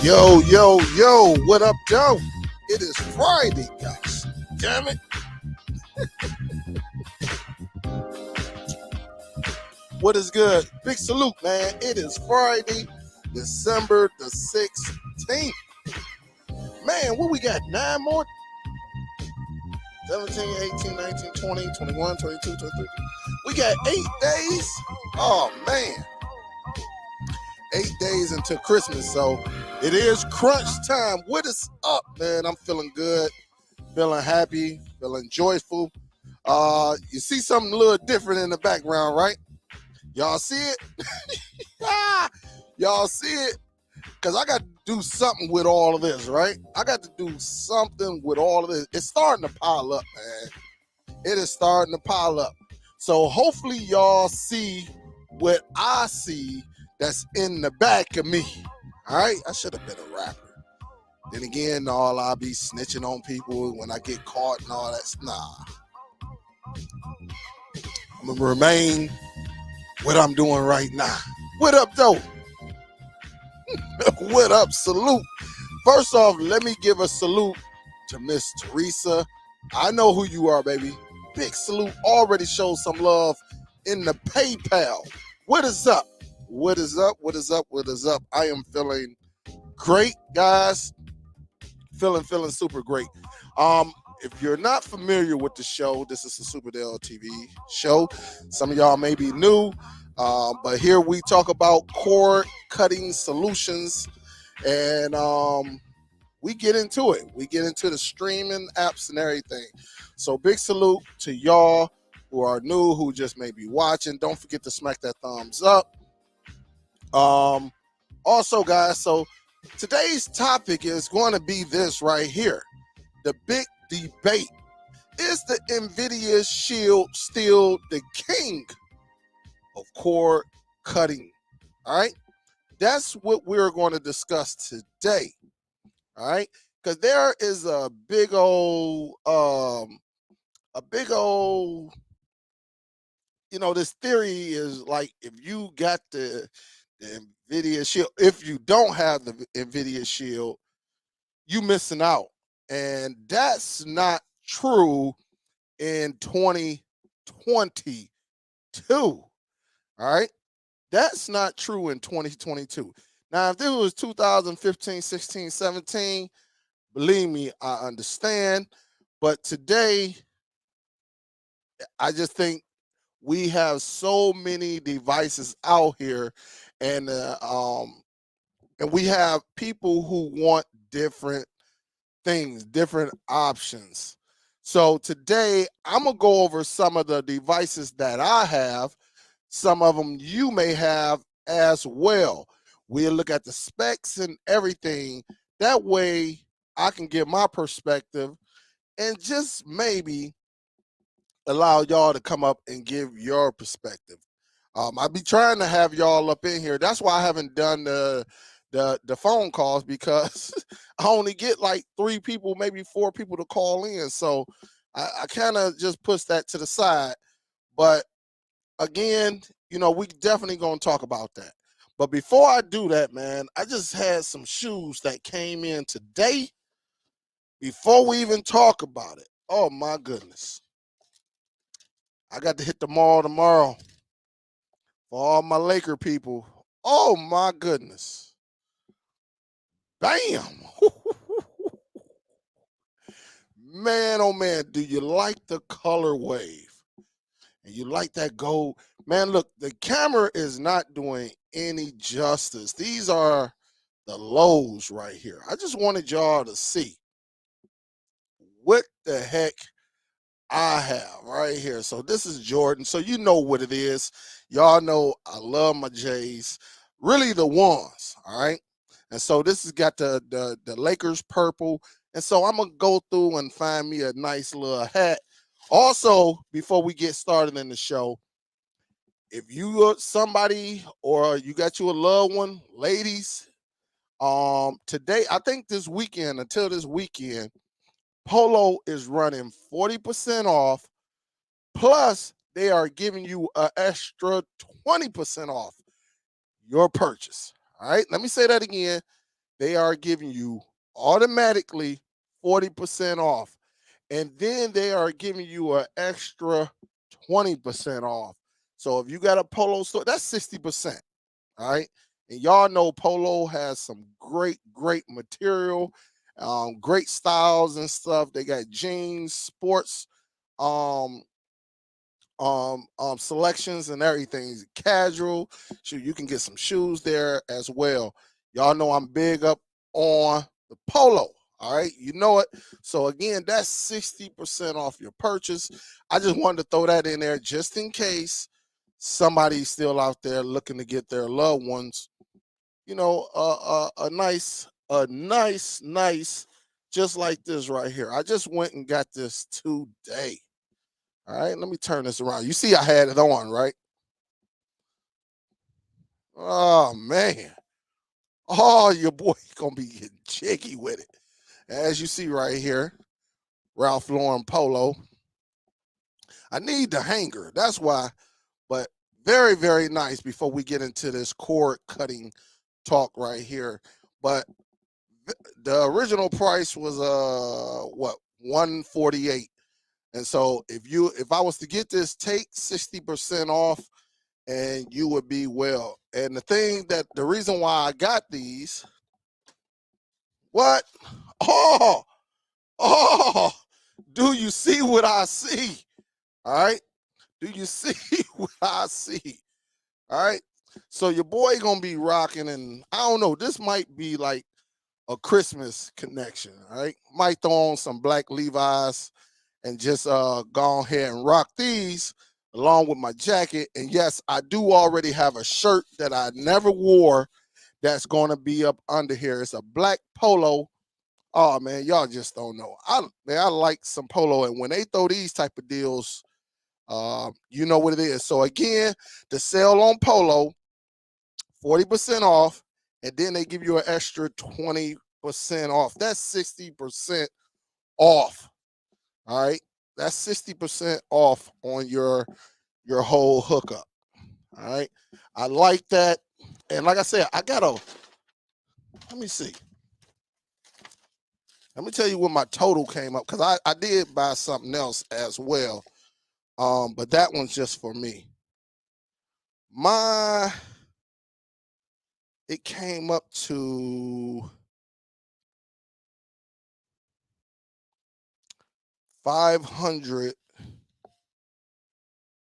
Yo, yo, yo, what up, Joe? It is Friday, gosh damn it. What is good? Big salute, man. It is Friday, December the 16th. Man, what we got? 9 more? 17, 18, 19, 20, 21, 22, 23. We got 8 days? Oh, man. 8 days until Christmas, so it is crunch time. What is up, man? I'm feeling good, feeling happy, feeling joyful. You see something a little different in the background, right? Y'all see it? Y'all see it? Because I got to do something with all of this, right? I got to do something with all of this. It's starting to pile up, man. It is starting to pile up. So hopefully y'all see what I see that's in the back of me. All right? I should have been a rapper. Then again, I'll be snitching on people when I get caught and all that. Nah. I'm going to remain what I'm doing right now. What up, though? What up? Salute. First off, let me give a salute to Miss Teresa. I know who you are, baby. Big salute. Already showed some love in the PayPal. What is up? What is up? What is up? What is up? I am feeling great, guys. Feeling super great. If you're not familiar with the show, this is the Superdell-TV show. Some of y'all may be new, but here we talk about cord cutting solutions, and we get into it. We get into the streaming apps and everything. So big salute to y'all who are new, who just may be watching. Don't forget to smack that thumbs up. Also, guys, so today's topic is going to be this right here. The big debate. Is the Nvidia Shield still the king of cord cutting? All right. That's what we're going to discuss today. All right. Because there is a big old, this theory is like, if you got the Nvidia Shield, if you don't have the Nvidia Shield, you missing out. And that's not true in 2022. All right. That's not true in 2022. Now, if this was 2015, 16, 17, believe me, I understand. But today, I just think we have so many devices out here, and we have people who want different things, different options. So today, I'm going to go over some of the devices that I have. Some of them you may have as well. We'll look at the specs and everything. That way, I can give my perspective and just maybe allow y'all to come up and give your perspective. I'll be trying to have y'all up in here. That's why I haven't done the phone calls, because I only get like 3 people, maybe 4 people to call in. So I kind of just push that to the side. But again, we definitely going to talk about that. But before I do that, man, I just had some shoes that came in today before we even talk about it. Oh, my goodness. I got to hit the mall tomorrow for all my LAKER people. Oh, my goodness. Bam. Man, oh, man, do you like the color wave? And you like that gold? Man, look, the camera is not doing any justice. These are the lows right here. I just wanted y'all to see what the heck I have right here. So this is Jordan. So you know what it is. Y'all know I love my Jays. Really the ones, all right? And so this has got the Lakers purple. And so I'm gonna go through and find me a nice little hat. Also, before we get started in the show, if you are somebody or you got you a loved one, ladies, today, I think this weekend, until this weekend, Polo is running 40% off. Plus, they are giving you an extra 20% off your purchase. All right. Let me say that again. They are giving you automatically 40% off. And then they are giving you an extra 20% off. So if you got a Polo store, that's 60%. All right. And y'all know Polo has some great material, great styles and stuff. They got jeans, sports, um, selections and everything. Casual. Shoot, you can get some shoes there as well. Y'all know I'm big up on the Polo. All right, you know it. So again, that's 60% off your purchase. I just wanted to throw that in there just in case somebody's still out there looking to get their loved ones, you know, nice, just like this right here. I just went and got this today. All right, let me turn this around. You see, I had it on, right? Oh man, oh your boy gonna be getting jiggy with it. As you see right here, Ralph Lauren Polo. I need the hanger. That's why. But very nice. Before we get into this cord cutting talk right here, but the original price was what, 148. And so if I was to get this, take 60% off and you would be well. And the reason why I got these, what? Oh, oh, do you see what I see? All right. Do you see what I see? All right. So your boy gonna be rocking, and I don't know, this might be like a Christmas connection. All right. Might throw on some black Levi's and just go ahead and rock these along with my jacket. And yes, I do already have a shirt that I never wore that's going to be up under here. It's a black polo. Oh man, y'all just don't know. I like some polo, and when they throw these type of deals, you know what it is. So again, the sale on polo, 40% off, and then they give you an extra 20% off. That's 60% off. All right, that's 60% off on your whole hookup. All right, I like that. And like I said, let me see. Let me tell you what my total came up, because I did buy something else as well. But that one's just for me. It came up to 500.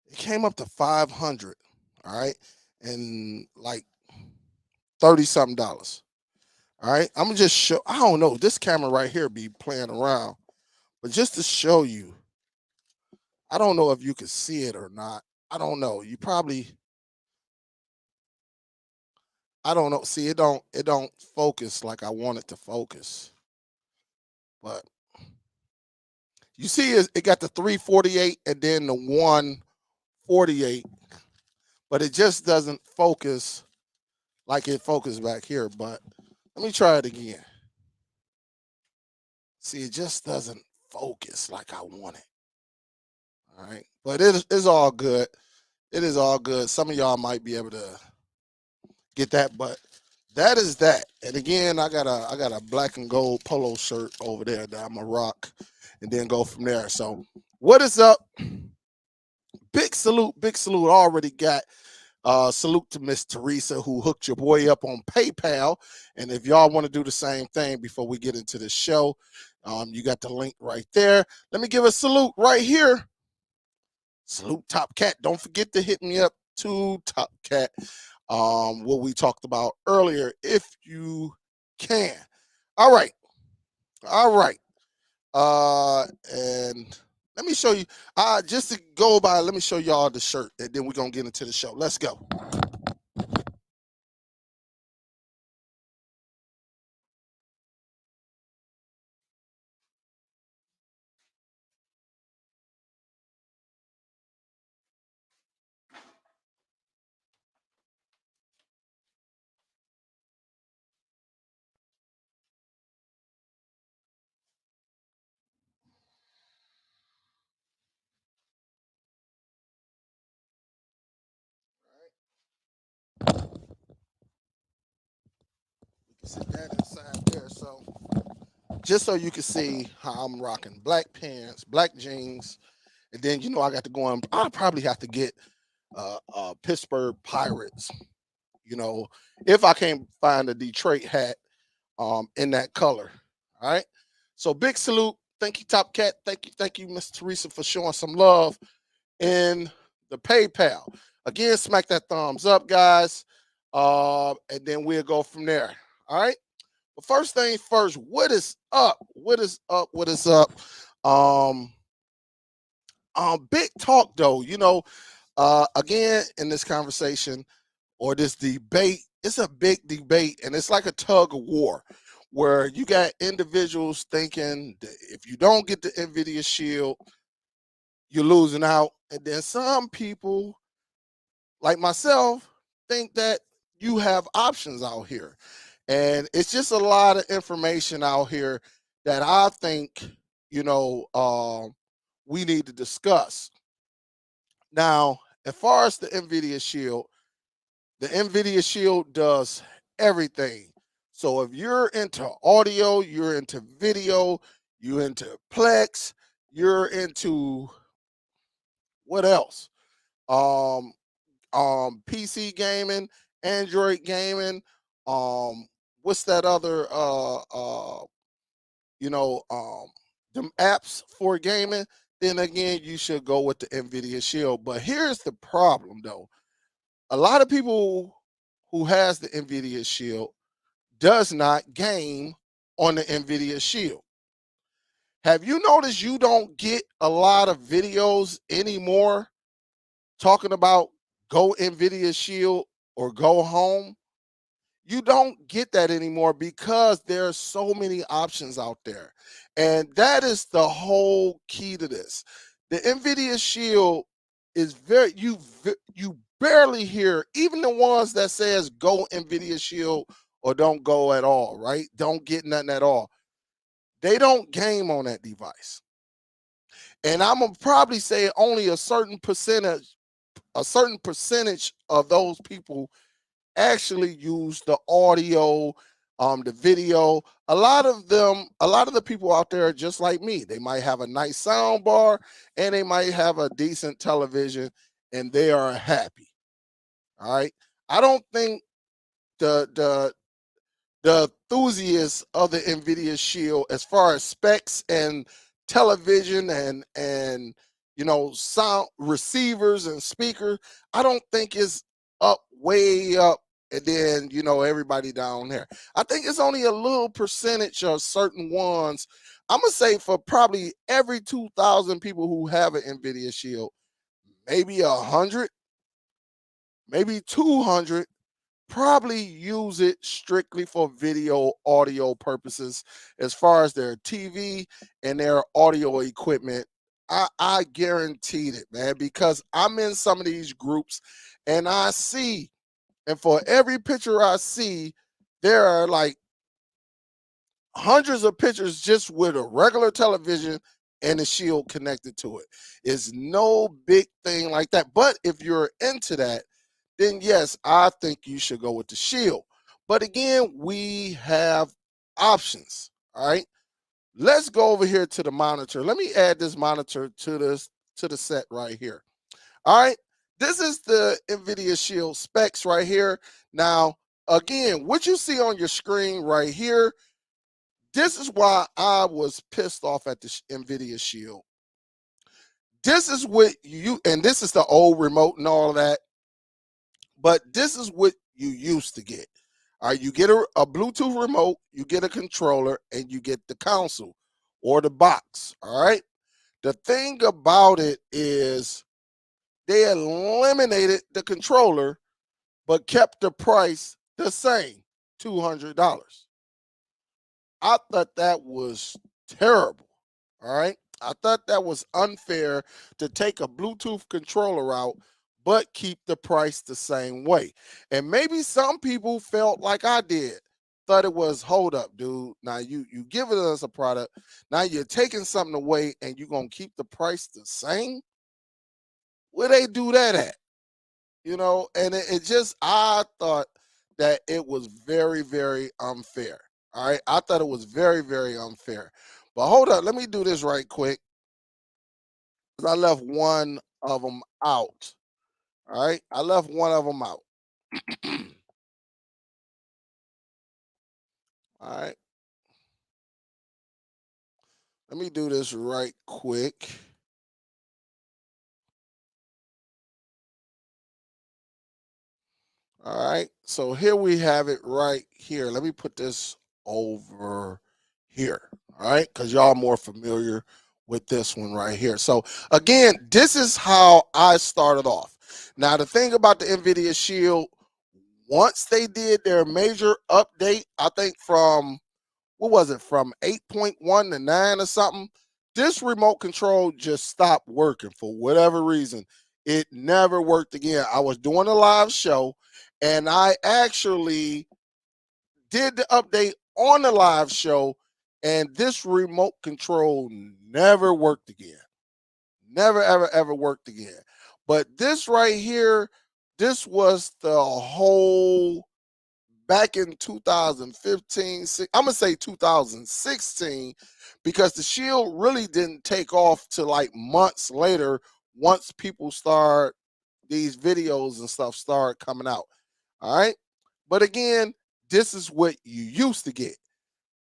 It came up to 500. All right, and like 30 something dollars. All right, I'm gonna just show. I don't know. This camera right here be playing around, but just to show you, I don't know if you can see it or not. I don't know. You probably. I don't know. See, it don't focus like I want it to focus. But you see, it got the 348 and then the 148, but it just doesn't focus like it focused back here. But let me try it again. See, it just doesn't focus like I want it. All right, but it's all good. It is all good. Some of y'all might be able to get that, but that is that. And again, I got a black and gold polo shirt over there that I'm a rock, and then go from there. So what is up? Big salute, big salute. Already got salute to Miss Teresa, who hooked your boy up on PayPal. And if y'all want to do the same thing before we get into the show, you got the link right there. Let me give a salute right here. Salute Top Cat. Don't forget to hit me up to Top Cat. what we talked about earlier if you can. All right. All right. And let me show you, just to go by, let me show y'all the shirt, and then we're gonna get into the show. Let's go. You can see that inside there. So just so you can see how I'm rocking black pants, black jeans, and then I got to go on. I'll probably have to get Pittsburgh Pirates. You know, if I can't find a Detroit hat in that color. All right. So big salute. Thank you, Top Cat. Thank you, Miss Teresa, for showing some love in the PayPal. Again, smack that thumbs up, guys. And then we'll go from there. All right. But first things first, what is up? What is up? What is up? Um, big talk though, again in this conversation or this debate, it's a big debate and it's like a tug of war where you got individuals thinking that if you don't get the Nvidia Shield, you're losing out. And then some people like myself think that you have options out here. And it's just a lot of information out here that I think, we need to discuss. Now, as far as the Nvidia Shield does everything. So if you're into audio, you're into video, you're into Plex, you're into what else? Um, PC gaming, Android gaming, what's that other you know, them apps for gaming, then again you should go with the Nvidia Shield. But here's the problem though. A lot of people who has the Nvidia Shield does not game on the Nvidia Shield. Have you noticed you don't get a lot of videos anymore talking about go Nvidia Shield or go home? You don't get that anymore because there are so many options out there. And that is the whole key to this. The Nvidia Shield is you barely hear even the ones that says go Nvidia Shield or don't go at all, right? Don't get nothing at all. They don't game on that device. And I'm gonna probably say only a certain percentage of those people actually use the audio, the video. A lot of the people out there are just like me. They might have a nice sound bar and they might have a decent television and they are happy. All right. I don't think the the enthusiasts of the Nvidia Shield as far as specs and television and sound receivers and speakers, I don't think is up way up and then everybody down there. I think it's only a little percentage of certain ones. I'm gonna say for probably every 2,000 people who have an Nvidia Shield, maybe 100, maybe 200 probably use it strictly for video audio purposes as far as their TV and their audio equipment. I guaranteed it, man, because I'm in some of these groups and I see, and for every picture I see, there are like hundreds of pictures just with a regular television and a shield connected to it. It's no big thing like that. But if you're into that, then yes, I think you should go with the shield. But again, we have options. All right. Let's go over here to the monitor. Let me add this monitor to the set right here. All right. This is the Nvidia Shield specs right here. Now, again, what you see on your screen right here, this is why I was pissed off at the Nvidia Shield. This is what and this is the old remote and all that. but this is what you used to get. All right, you get a Bluetooth remote, you get a controller, and you get the console or the box. All right. The thing about it is they eliminated the controller, but kept the price the same, $200. I thought that was terrible. All right. I thought that was unfair to take a Bluetooth controller out, but keep the price the same way. And maybe some people felt like I did. Thought it was, hold up, dude. Now you giving us a product. Now you're taking something away and you're gonna keep the price the same? Where they do that at? And it just, I thought that it was very, very unfair. All right. I thought it was very, very unfair. But hold up, let me do this right quick, because I left one of them out. All right. I left one of them out. All right. Let me do this right quick. All right. So here we have it right here. Let me put this over here. All right. Because y'all more familiar with this one right here. So again, this is how I started off. Now, the thing about the Nvidia Shield, once they did their major update, I think from, what was it, from 8.1 to 9 or something, this remote control just stopped working for whatever reason. It never worked again. I was doing a live show and I actually did the update on the live show, and this remote control never worked again. Never, ever, ever worked again. But this right here, this was the whole, back in 2015, I'm gonna say 2016, because the Shield really didn't take off till like months later, once people start, these videos and stuff start coming out. All right. But again, this is what you used to get.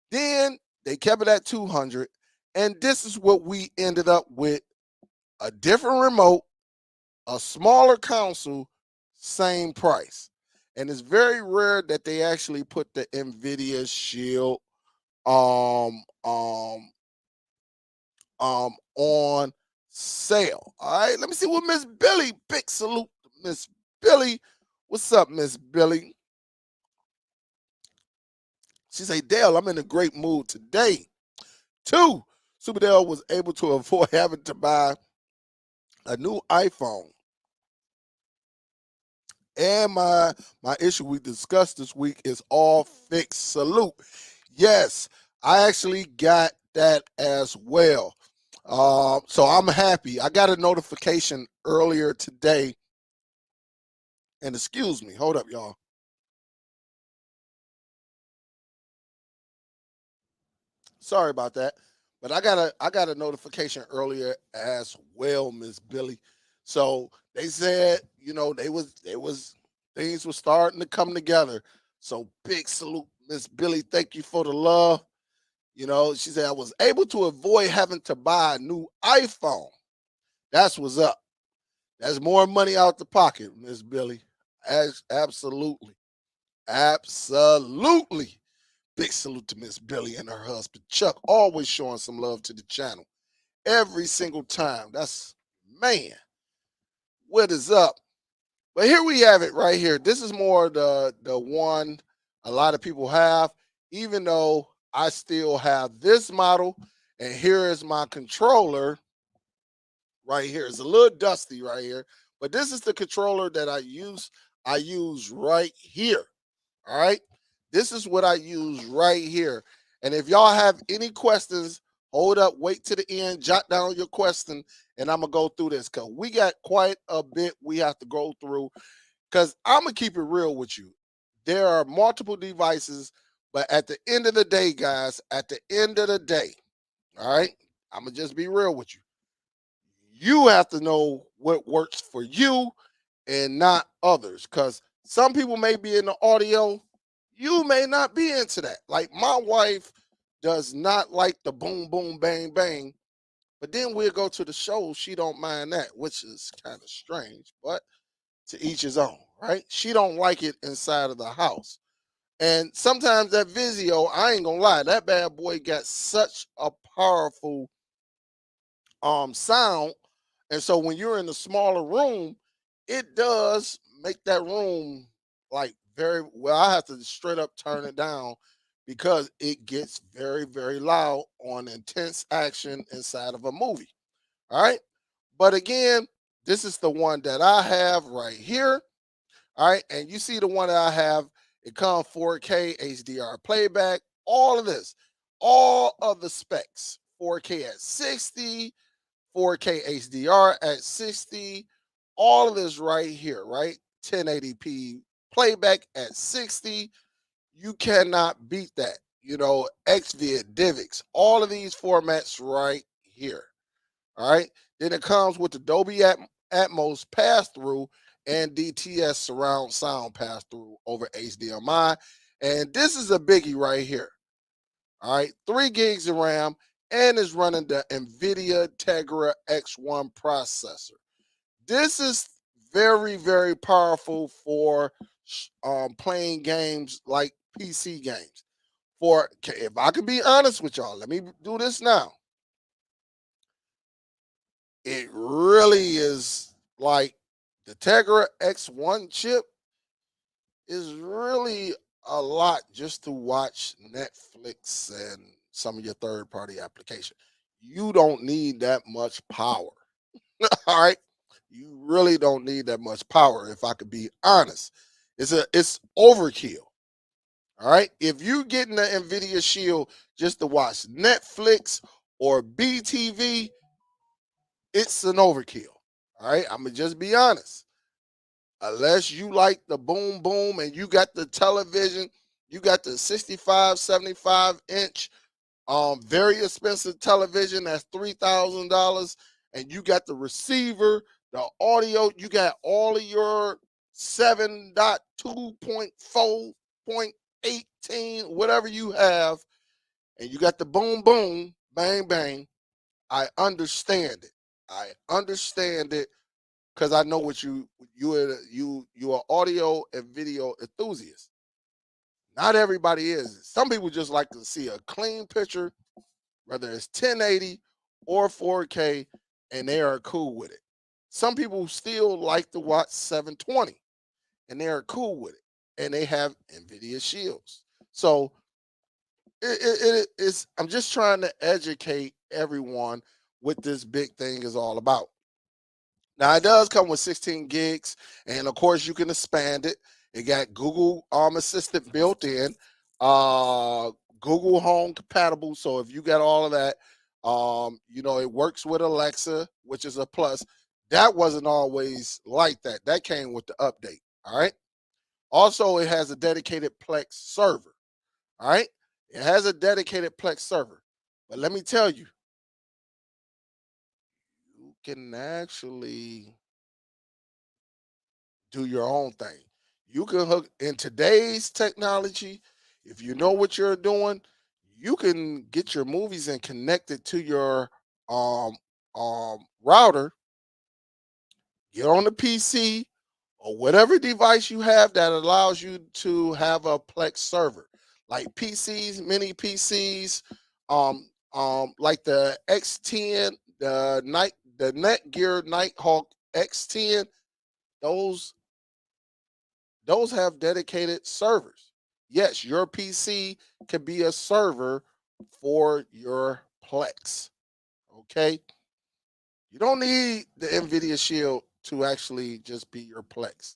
Then they kept it at 200, and this is what we ended up with: a different remote, a smaller console, same price. And it's very rare that they actually put the Nvidia Shield um um on sale. All right, let me see what Miss Billy, big salute to Miss Billy. What's up, Miss Billy? She say, Dale, I'm in a great mood today. Two, Superdell was able to avoid having to buy a new iPhone. And my issue we discussed this week is all fixed. Salute. Yes, I actually got that as well. So I'm happy. I got a notification earlier today. And excuse me, hold up, y'all. Sorry about that. But I got a notification earlier as well, Miss Billy. So they said, they was things were starting to come together. So big salute, Miss Billy. Thank you for the love. She said I was able to avoid having to buy a new iPhone. That's what's up. That's more money out the pocket, Miss Billy. Absolutely. Absolutely. Big salute to Miss Billy and her husband Chuck, always showing some love to the channel every single time. That's, man, what is up? But here we have it right here. This is more the one a lot of people have, even though I still have this model. And here is my controller right here. It's a little dusty right here, but this is the controller that I use. I use right here. All right. This is what I use right here. And if y'all have any questions, hold up, wait to the end, jot down your question, and I'm going to go through this, because we got quite a bit we have to go through. Because I'm going to keep it real with you. There are multiple devices, but at the end of the day, guys, at the end of the day, all right, I'm going to just be real with you. You have to know what works for you and not others, because some people may be in the audio, you may not be into that. Like my wife does not like the boom boom bang bang, but then we'll go to the show, she don't mind that, which is kind of strange, but to each his own. right? She don't like it inside of the house. And sometimes that Vizio, I ain't gonna lie, that bad boy got such a powerful sound. And so when you're in a smaller room, it does make that room like very well. I have to straight up turn it down because it gets very, very loud on intense action inside of a movie. All right. But again, this is the one that I have right here. All right. And you see the one that I have, it comes 4K HDR playback, all of this, all of the specs, 4K at 60, 4K HDR at 60, all of this right here, right? 1080p playback at 60. You cannot beat that. You know, XVID, DivX, all of these formats right here. All right. Then it comes with the Dolby Atmos pass through and DTS surround sound pass through over HDMI. And this is a biggie right here. All right. 3 gigs of RAM and is running the Nvidia Tegra X1 processor. This is very, very powerful for playing games like PC games. If I can be honest with y'all, let me do this now. It really is like the Tegra X1 chip is really a lot just to watch Netflix and some of your third party application. You don't need that much power. All right. You really don't need that much power, if I could be honest. It's overkill. All right. If you're getting the Nvidia Shield just to watch Netflix or BTV, it's an overkill. All right. I'm gonna just be honest. Unless you like the boom boom and you got the television, you got the 65, 75-inch very expensive television that's $3,000, and you got the receiver, the audio, you got all of your 7.2.4.18, whatever you have, and you got the boom boom, bang bang. I understand it. I understand it because I know what you are audio and video enthusiast. Not everybody is. Some people just like to see a clean picture, whether it's 1080 or 4K, and they are cool with it. Some people still like to watch 720 and they are cool with it, and they have Nvidia Shields. So it's, I'm just trying to educate everyone what this big thing is all about. Now it does come with 16 gigs, and of course you can expand it. It got Google Assistant built in, uh, Google Home compatible. So if you got all of that, you know it works with Alexa, which is a plus. That wasn't always like that. That came with the update. All right. Also, it has a dedicated Plex server. All right. It has a dedicated Plex server. But let me tell you, you can actually do your own thing. You can hook in today's technology, if you know what you're doing, you can get your movies and connect it to your um router, get on the PC or whatever device you have that allows you to have a Plex server. Like PCs, mini PCs, like the X10, the Netgear Nighthawk X10, those those have dedicated servers. Yes, your PC can be a server for your Plex. Okay. You don't need the NVIDIA Shield to actually just be your Plex.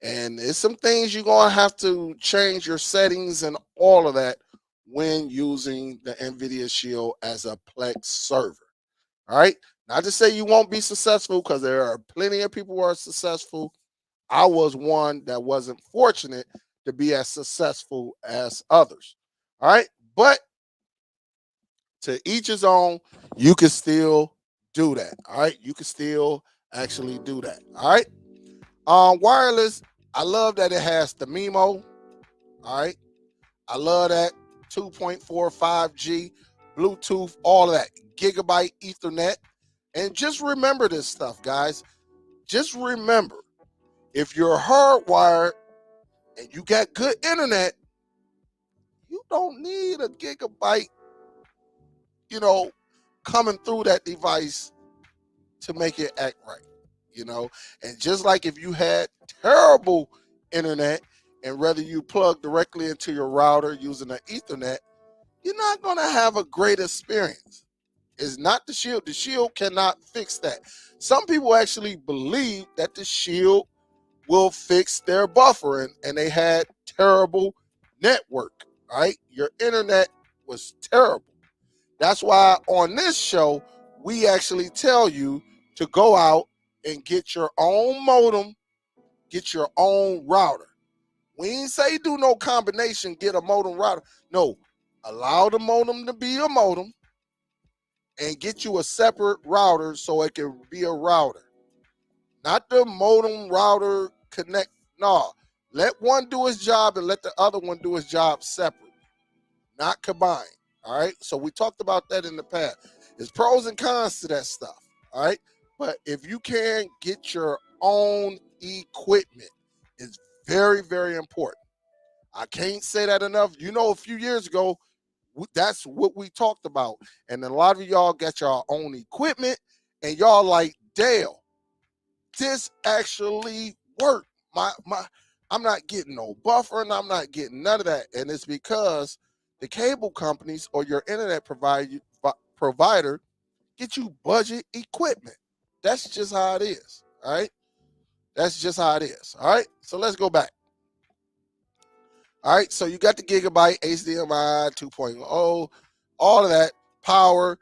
And it's some things you're going to have to change your settings and all of that when using the NVIDIA Shield as a Plex server. All right. Not to say you won't be successful, because there are plenty of people who are successful. I was one that wasn't fortunate to be as successful as others. All right. But to each his own, you can still do that. All right. You can still actually do that. All right. Wireless, I love that it has the MIMO. All right. I love that 2.45G, Bluetooth, all of that, gigabyte Ethernet. And just remember this stuff, guys. Just remember, If you're hardwired and you got good internet, you don't need a gigabyte, coming through that device to make it act right. And just like if you had terrible internet and whether you plug directly into your router using an Ethernet, you're not going to have a great experience. It's not the Shield. The Shield cannot fix that. Some people actually believe that the Shield will fix their buffering, and they had terrible network, right? Your internet was terrible. That's why on this show, we actually tell you to go out and get your own modem, get your own router. We ain't say do no combination, get a modem router. No, allow the modem to be a modem and get you a separate router so it can be a router. Not the modem router connect. No, let one do his job and let the other one do his job separate, not combined. All right. So we talked about that in the past. There's pros and cons to that stuff. All right. But if you can get your own equipment, it's very, very important. I can't say that enough. A few years ago, that's what we talked about. And a lot of y'all got your own equipment and y'all like, Dale, this actually worked. I'm not getting no buffering. I'm not getting none of that. And it's because the cable companies or your internet provider get you budget equipment. That's just how it is. All right. That's just how it is. All right. So let's go back. All right. So you got the gigabyte HDMI 2.0, all of that power.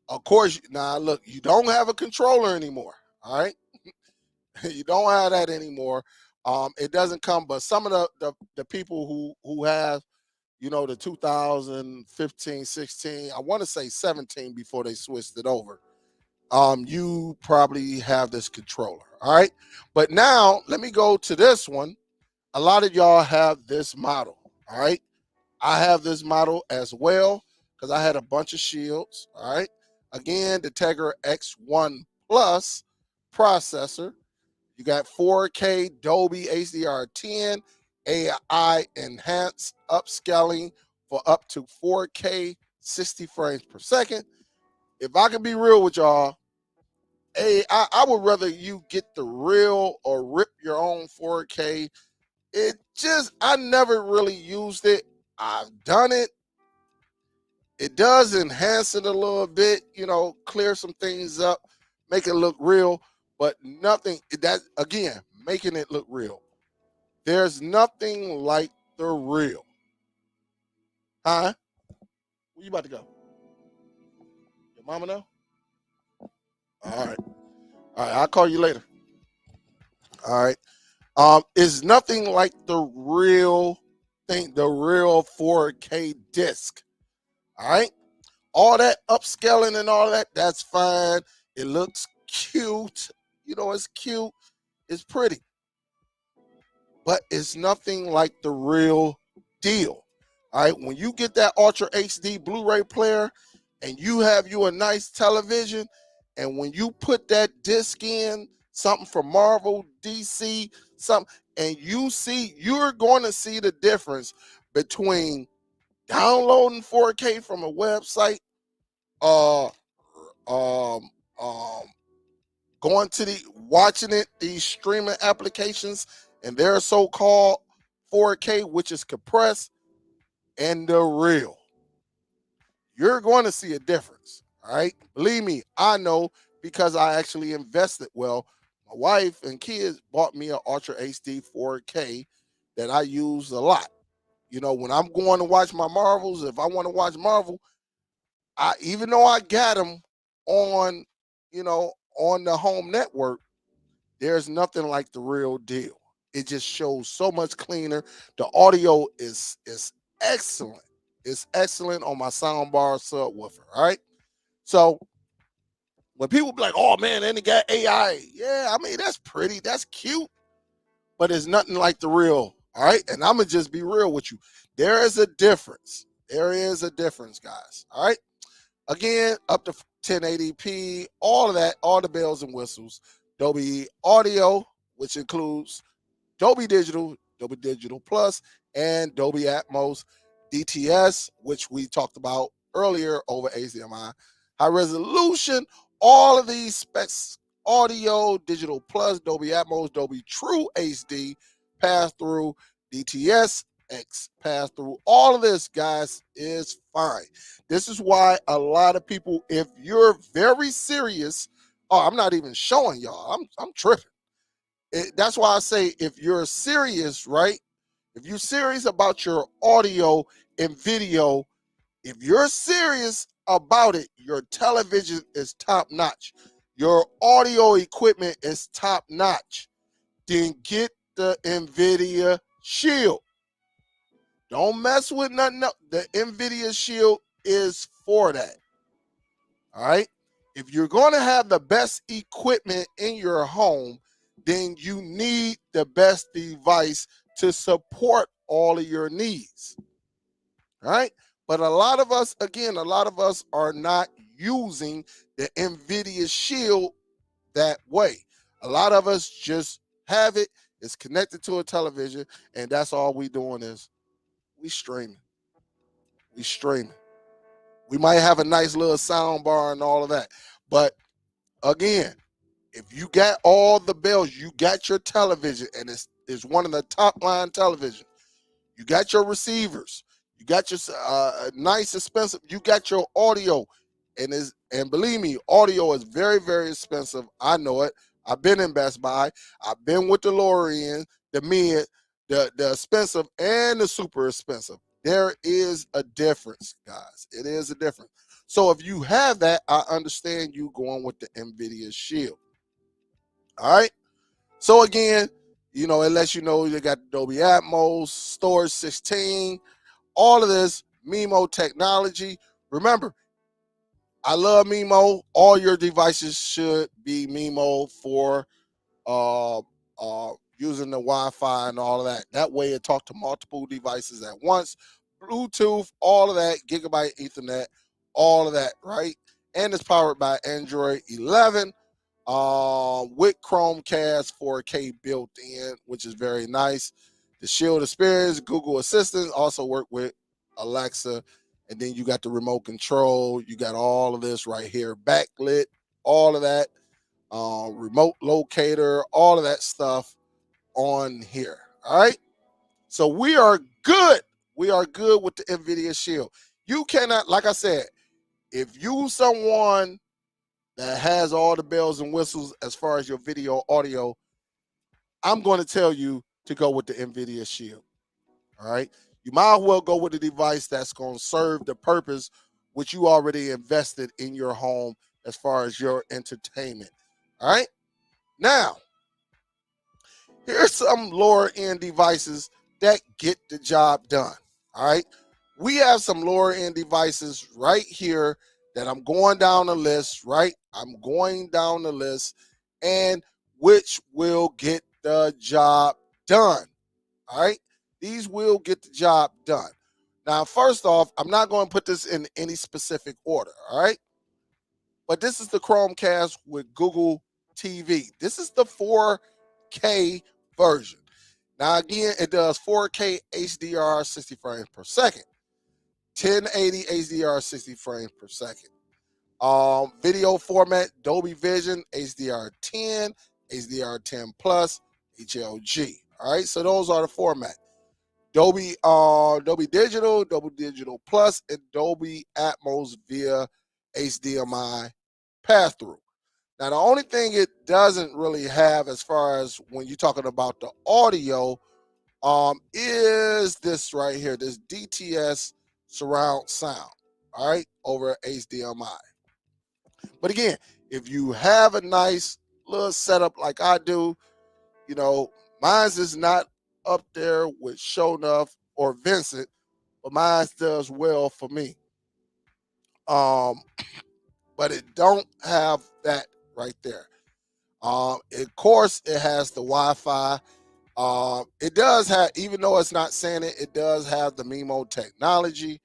Of course, now look, you don't have a controller anymore. All right. You don't have that anymore. It doesn't come, but some of the people who have, the 2015, 16, I want to say 17 before they switched it over. You probably have this controller. All right. But now let me go to this one. A lot of y'all have this model. All right. I have this model as well because I had a bunch of Shields. All right. Again, the Tegra X1 Plus processor. You got 4K Dolby HDR10, AI enhanced upscaling for up to 4K 60 frames per second. If I can be real with y'all, I would rather you get the real or rip your own 4K. I never really used it. I've done it. It does enhance it a little bit, clear some things up, make it look real, but nothing that, again, making it look real. There's nothing like the real. Huh? Where you about to go? Your mama know? All right. All right. I'll call you later. All right. It's nothing like the real thing, the real 4K disc. All right. All that upscaling and all that, that's fine. It looks cute. It's cute. It's pretty. But it's nothing like the real deal. All right. When you get that Ultra HD Blu-ray player and you have you a nice television, and when you put that disc in, something from Marvel, DC, something, and you're going to see the difference between downloading 4K from a website, uh, um, um, going to watching it, these streaming applications, and their so-called 4K, which is compressed, and the real. You're going to see a difference. All right. Believe me, I know because I actually invested. Well, my wife and kids bought me an Ultra HD 4K that I use a lot. When I'm going to watch my Marvels, if I want to watch Marvel, even though I got them on, on the home network, there's nothing like the real deal. It just shows so much cleaner. The audio is excellent. It's excellent on my soundbar subwoofer. All right. So when people be like, "Oh man, then they got AI," yeah, I mean that's pretty, that's cute, but it's nothing like the real. All right. And I'm gonna just be real with you. There is a difference. There is a difference, guys. All right. Again, up to 1080p, all of that, all the bells and whistles. Dolby audio, which includes Dolby Digital, Dolby Digital Plus, and Dolby Atmos DTS, which we talked about earlier over HDMI. High resolution, all of these specs, audio, Digital Plus, Dolby Atmos, Dolby True HD, pass through, DTS, X pass through. All of this, guys, is fine. This is why a lot of people, if you're very serious, oh, I'm not even showing y'all. I'm tripping. That's why I say if you're serious, right? If you're serious about your audio and video, if you're serious about it, your television is top notch. Your audio equipment is top notch. Then get the Nvidia Shield. Don't mess with nothing else. The Nvidia Shield is for that. All right. If you're going to have the best equipment in your home, then you need the best device to support all of your needs. All right. But a lot of us, again, a lot of us are not using the Nvidia Shield that way. A lot of us just have it, it's connected to a television, and that's all we doing is we streaming. We streaming. We might have a nice little sound bar and all of that. But again, if you got all the bells, you got your television, and it's one of the top line television. You got your receivers, you got your nice expensive, you got your audio, and believe me, audio is very, very expensive. I know it. I've been in Best Buy. I've been with the lower end, the mid, the expensive, and the super expensive. There is a difference, guys. It is a difference. So if you have that, I understand you going with the Nvidia Shield. All right. So again, it lets you know you got Dolby Atmos, Storage 16, all of this MIMO technology. Remember, I love MIMO. All your devices should be MIMO for uh, using the Wi-Fi and all of that. That way it talks to multiple devices at once. Bluetooth, all of that, Gigabit Ethernet, all of that, right? And it's powered by Android 11 with Chromecast 4K built in, which is very nice. The Shield Experience, Google Assistant, also work with Alexa. And then you got the remote control. You got all of this right here, backlit, all of that, remote locator, all of that stuff on here. All right. So we are good. We are good with the Nvidia Shield. You cannot, like I said, if you someone that has all the bells and whistles as far as your video audio, I'm going to tell you to go with the Nvidia Shield. All right. You might as well go with a device that's going to serve the purpose which you already invested in your home as far as your entertainment. All right. Now, here's some lower end devices that get the job done. All right. We have some lower end devices right here that I'm going down the list, right? I'm going down the list, and which will get the job done. All right. These will get the job done. Now, first off, I'm not going to put this in any specific order. All right. But this is the Chromecast with Google TV. This is the 4K version. Now, again, it does 4K HDR 60 frames per second, 1080 HDR 60 frames per second. Video format, Dolby Vision, HDR10, HDR10 Plus, HLG. All right, so those are the format. Dolby Digital, Dolby Digital Plus, and Dolby Atmos via HDMI pass-through. Now, the only thing it doesn't really have as far as when you're talking about the audio is this right here, this DTS surround sound, all right, over HDMI. But again, if you have a nice little setup like I do, mine's is not up there with Shownuff or Vincent, but mine does well for me. But it don't have that right there. Of course, it has the Wi-Fi. It does have, even though it's not saying it, it does have the MIMO technology,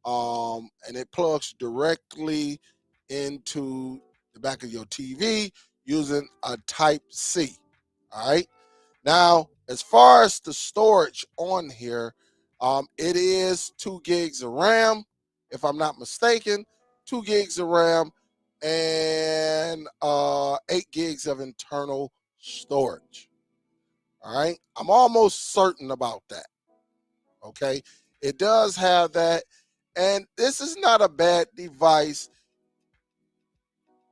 and it plugs directly into the back of your TV using a Type C. All right. Now, as far as the storage on here, it is 2 gigs of RAM, if I'm not mistaken, 2 gigs of RAM and 8 gigs of internal storage. All right, I'm almost certain about that. Okay, it does have that, and this is not a bad device.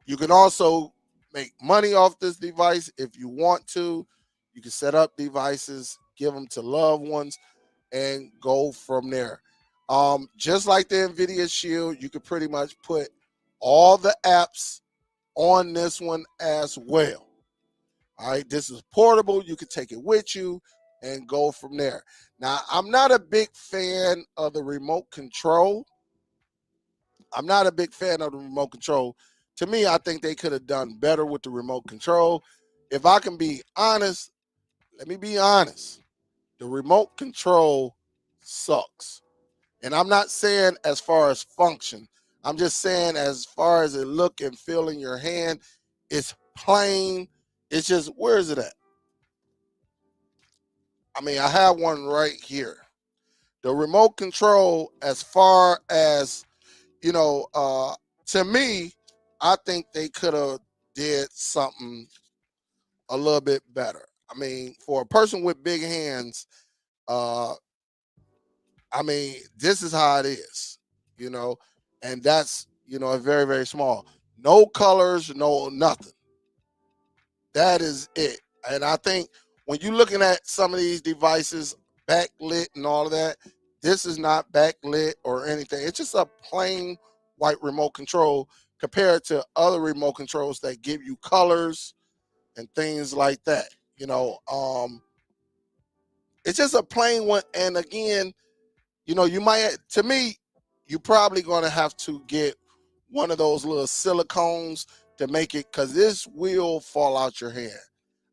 You can also make money off this device if you want to. You can set up devices, give them to loved ones, and go from there. Just like the Nvidia Shield, you could pretty much put all the apps on this one as well. All right, this is portable. You can take it with you and go from there. Now, I'm not a big fan of the remote control. I'm not a big fan of the remote control. To me, I think they could have done better with the remote control. If I can be honest, let me be honest. The remote control sucks. And I'm not saying as far as function. I'm just saying as far as it look and feel in your hand, it's plain. It's just, where is it at? I mean, I have one right here. The remote control, as far as, you know, to me, I think they could have did something a little bit better. I mean, for a person with big hands, uh, I mean, this is how it is, you know, and that's, very, very small. No colors, no nothing. That is it. And I think when you're looking at some of these devices, backlit and all of that, this is not backlit or anything. It's just a plain white remote control compared to other remote controls that give you colors and things like that. It's just a plain one. And again, you might, to me, you're probably going to have to get one of those little silicones to make it, because this will fall out your hand.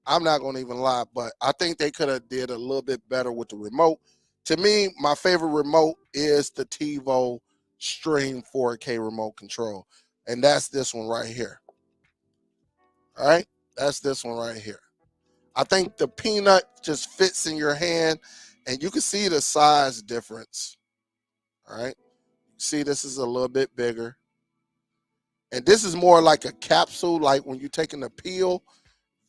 I'm not going to even lie, but I think they could have did a little bit better with the remote. To me, my favorite remote is the TiVo Stream 4K remote control, and that's this one right here. All right, that's this one right here. I think the peanut just fits in your hand, and you can see the size difference. All right, see, this is a little bit bigger, and this is more like a capsule, like when you're taking a peel.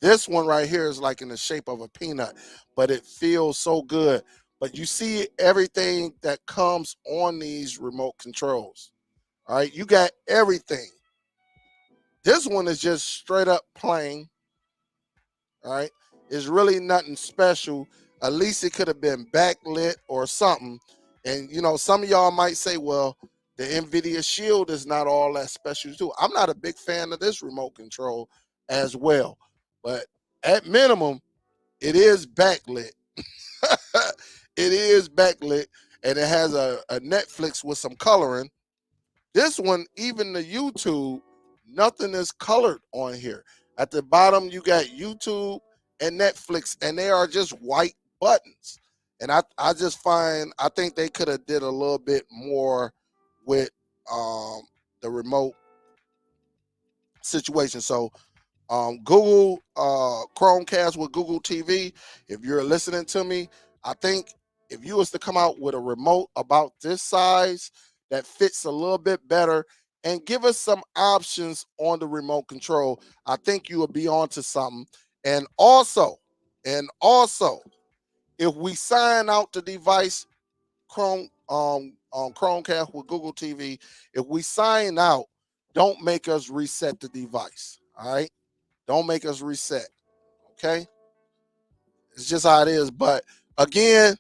This one right here is like in the shape of a peanut, but it feels so good. But you see everything that comes on these remote controls. All right, you got everything. This one is just straight up plain. All right, it's really nothing special. At least it could have been backlit or something. And some of y'all might say, well, the Nvidia Shield is not all that special too. I'm not a big fan of this remote control as well. But at minimum, it is backlit. It is backlit, and it has a Netflix with some coloring. This one, even the YouTube, nothing is colored on here. At the bottom, you got YouTube and Netflix, and they are just white buttons. And I think they could have did a little bit more with the remote situation. So Google Chromecast with Google TV. If you're listening to me, I think if you was to come out with a remote about this size that fits a little bit better and give us some options on the remote control, I think you would be onto something. And also, if we sign out the device Chromecast with Google TV, if we sign out, don't make us reset the device. All right. Don't make us reset. Okay. It's just how it is. But again,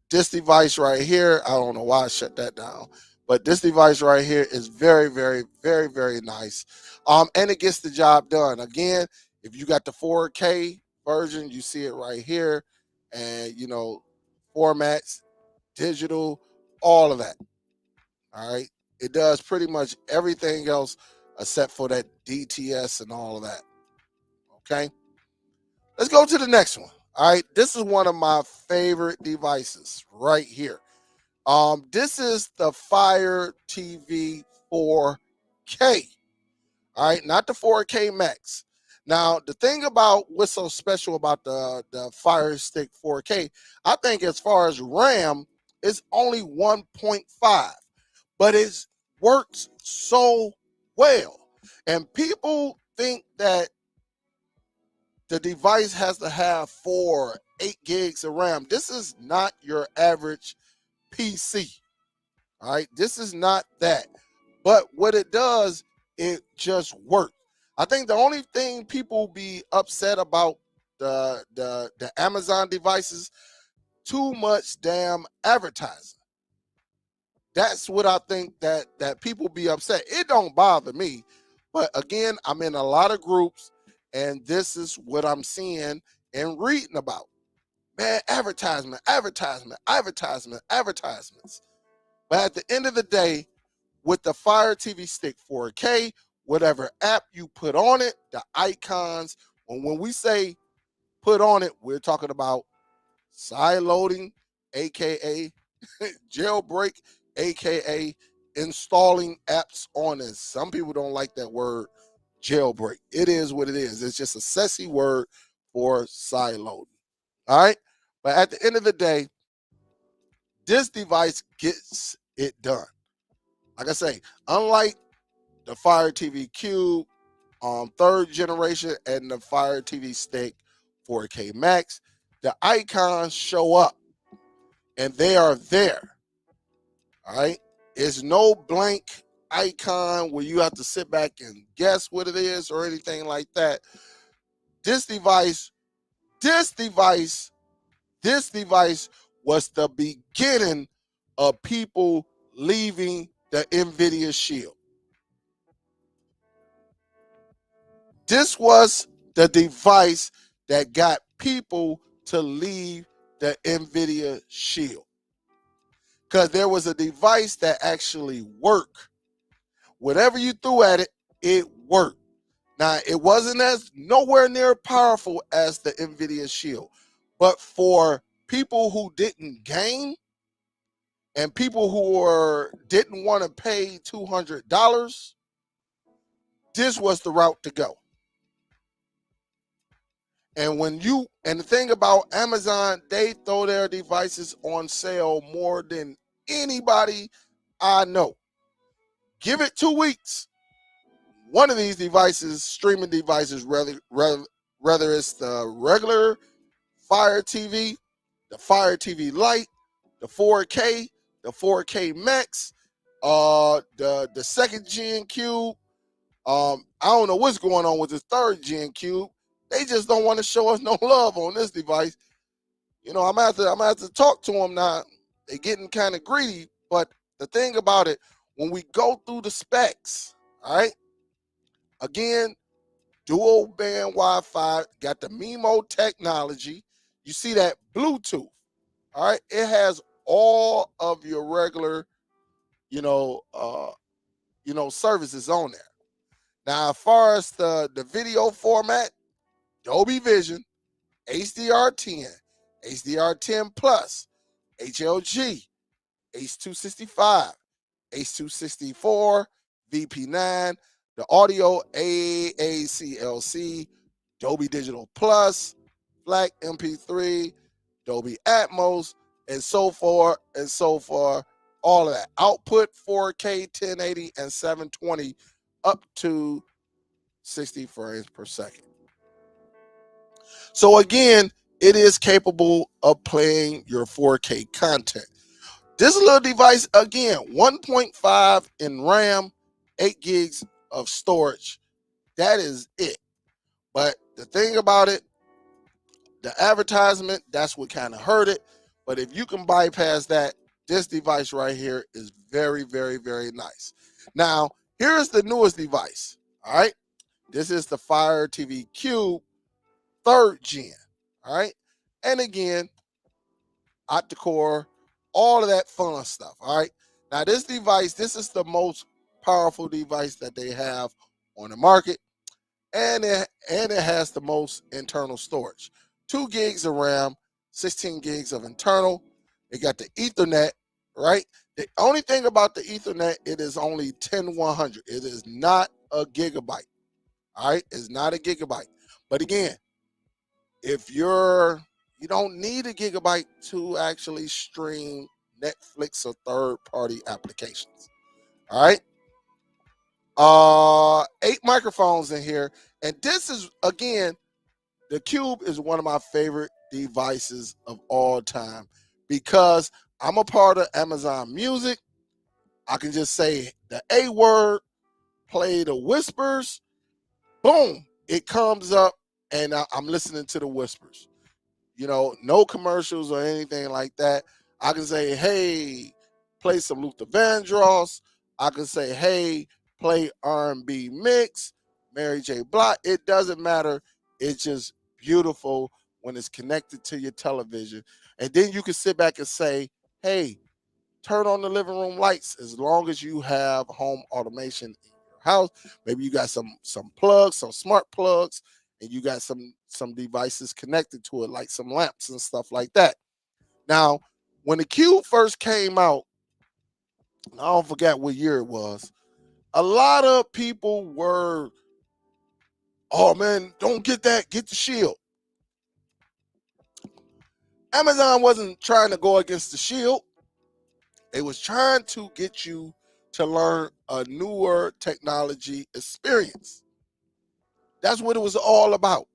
this device right here, I don't know why I shut that down, but this device right here is very, very, very, very nice. And it gets the job done. Again, if you got the 4K version, you see it right here. And formats, digital, all of that. All right. It does pretty much everything else except for that DTS and all of that. Okay. Let's go to the next one. All right, this is one of my favorite devices right here. This is the Fire TV 4K. All right, not the 4K Max. Now, the thing about what's so special about the Fire Stick 4K, I think as far as RAM, it's only 1.5, but it works so well. And people think that the device has to have 8 gigs of RAM. This is not your average PC. All right, this is not that. But what it does, it just works. I think the only thing people be upset about the Amazon devices, too much damn advertising. That's what I think that people be upset. It don't bother me, but again, I'm in a lot of groups, and this is what I'm seeing and reading about. Man, advertisement, advertisement, advertisement, advertisements. But at the end of the day, with the Fire TV Stick 4K, whatever app you put on it, the icons, when we say put on it, we're talking about side loading, aka jailbreak, aka installing apps on it. Some people don't like that word jailbreak. It is what it is. It's just a sassy word for side loading. All right. But at the end of the day, this device gets it done. Like I say, unlike the Fire TV Cube, third generation, and the Fire TV Stick 4K Max, the icons show up and they are there. All right. It's no blank icon where you have to sit back and guess what it is or anything like that. This device, this device, this device was the beginning of people leaving the Nvidia Shield. This was the device that got people to leave the Nvidia Shield. Because there was a device that actually worked. Whatever you threw at it, it worked. Now, it wasn't as nowhere near powerful as the Nvidia Shield. But for people who didn't game and people who didn't want to pay $200, this was the route to go. And the thing about Amazon, they throw their devices on sale more than anybody I know. Give it 2 weeks. One of these devices, streaming devices, whether it's the regular Fire TV, the Fire TV Lite, the 4K, the 4K Max, the second Gen Cube. I don't know what's going on with the third Gen Cube. They just don't want to show us no love on this device. You know, I'm gonna have to talk to them now. They're getting kind of greedy, but the thing about it, when we go through the specs, all right, again, dual band Wi-Fi, got the MIMO technology. You see that Bluetooth, all right? It has all of your regular, services on there. Now, as far as the video format, Dolby Vision, HDR10, HDR10 Plus, HLG, H265, H264, VP9, the audio AACLC, Dolby Digital Plus, FLAC MP3, Dolby Atmos, and so forth and so forth. All of that. Output 4K 1080 and 720 up to 60 frames per second. So again, it is capable of playing your 4K content. This little device, again, 1.5 in RAM, 8 gigs of storage. That is it. But the thing about it, the advertisement, that's what kind of hurt it. But if you can bypass that, this device right here is very, very, very nice. Now, here's the newest device. All right. This is the Fire TV Cube 3rd Gen. All right. And again, octa-core, all of that fun stuff. All right. Now, this device, this is the most powerful device that they have on the market, and it has the most internal storage. 2 gigs of RAM, 16 gigs of internal. They got the Ethernet, right? The only thing about the Ethernet, it is only 10100. It is not a gigabyte. All right, it's not a gigabyte. But again, if you don't need a gigabyte to actually stream Netflix or third-party applications. All right. 8 microphones in here. And this is, again, the Cube is one of my favorite devices of all time because I'm a part of Amazon Music. I can just say the A word, play the whispers, boom, it comes up, and I'm listening to the whispers. No commercials or anything like that. I can say, hey, play some Luther Vandross. I can say, hey, play R&B mix, Mary J. Blige. It doesn't matter. It's just beautiful when it's connected to your television. And then you can sit back and say, hey, turn on the living room lights as long as you have home automation in your house. Maybe you got some plugs, some smart plugs, and you got some devices connected to it, like some lamps and stuff like that. Now, when the Cube first came out, I don't forget what year it was. A lot of people were, oh man, don't get that, get the Shield. Amazon wasn't trying to go against the Shield. They was trying to get you to learn a newer technology experience. That's what it was all about.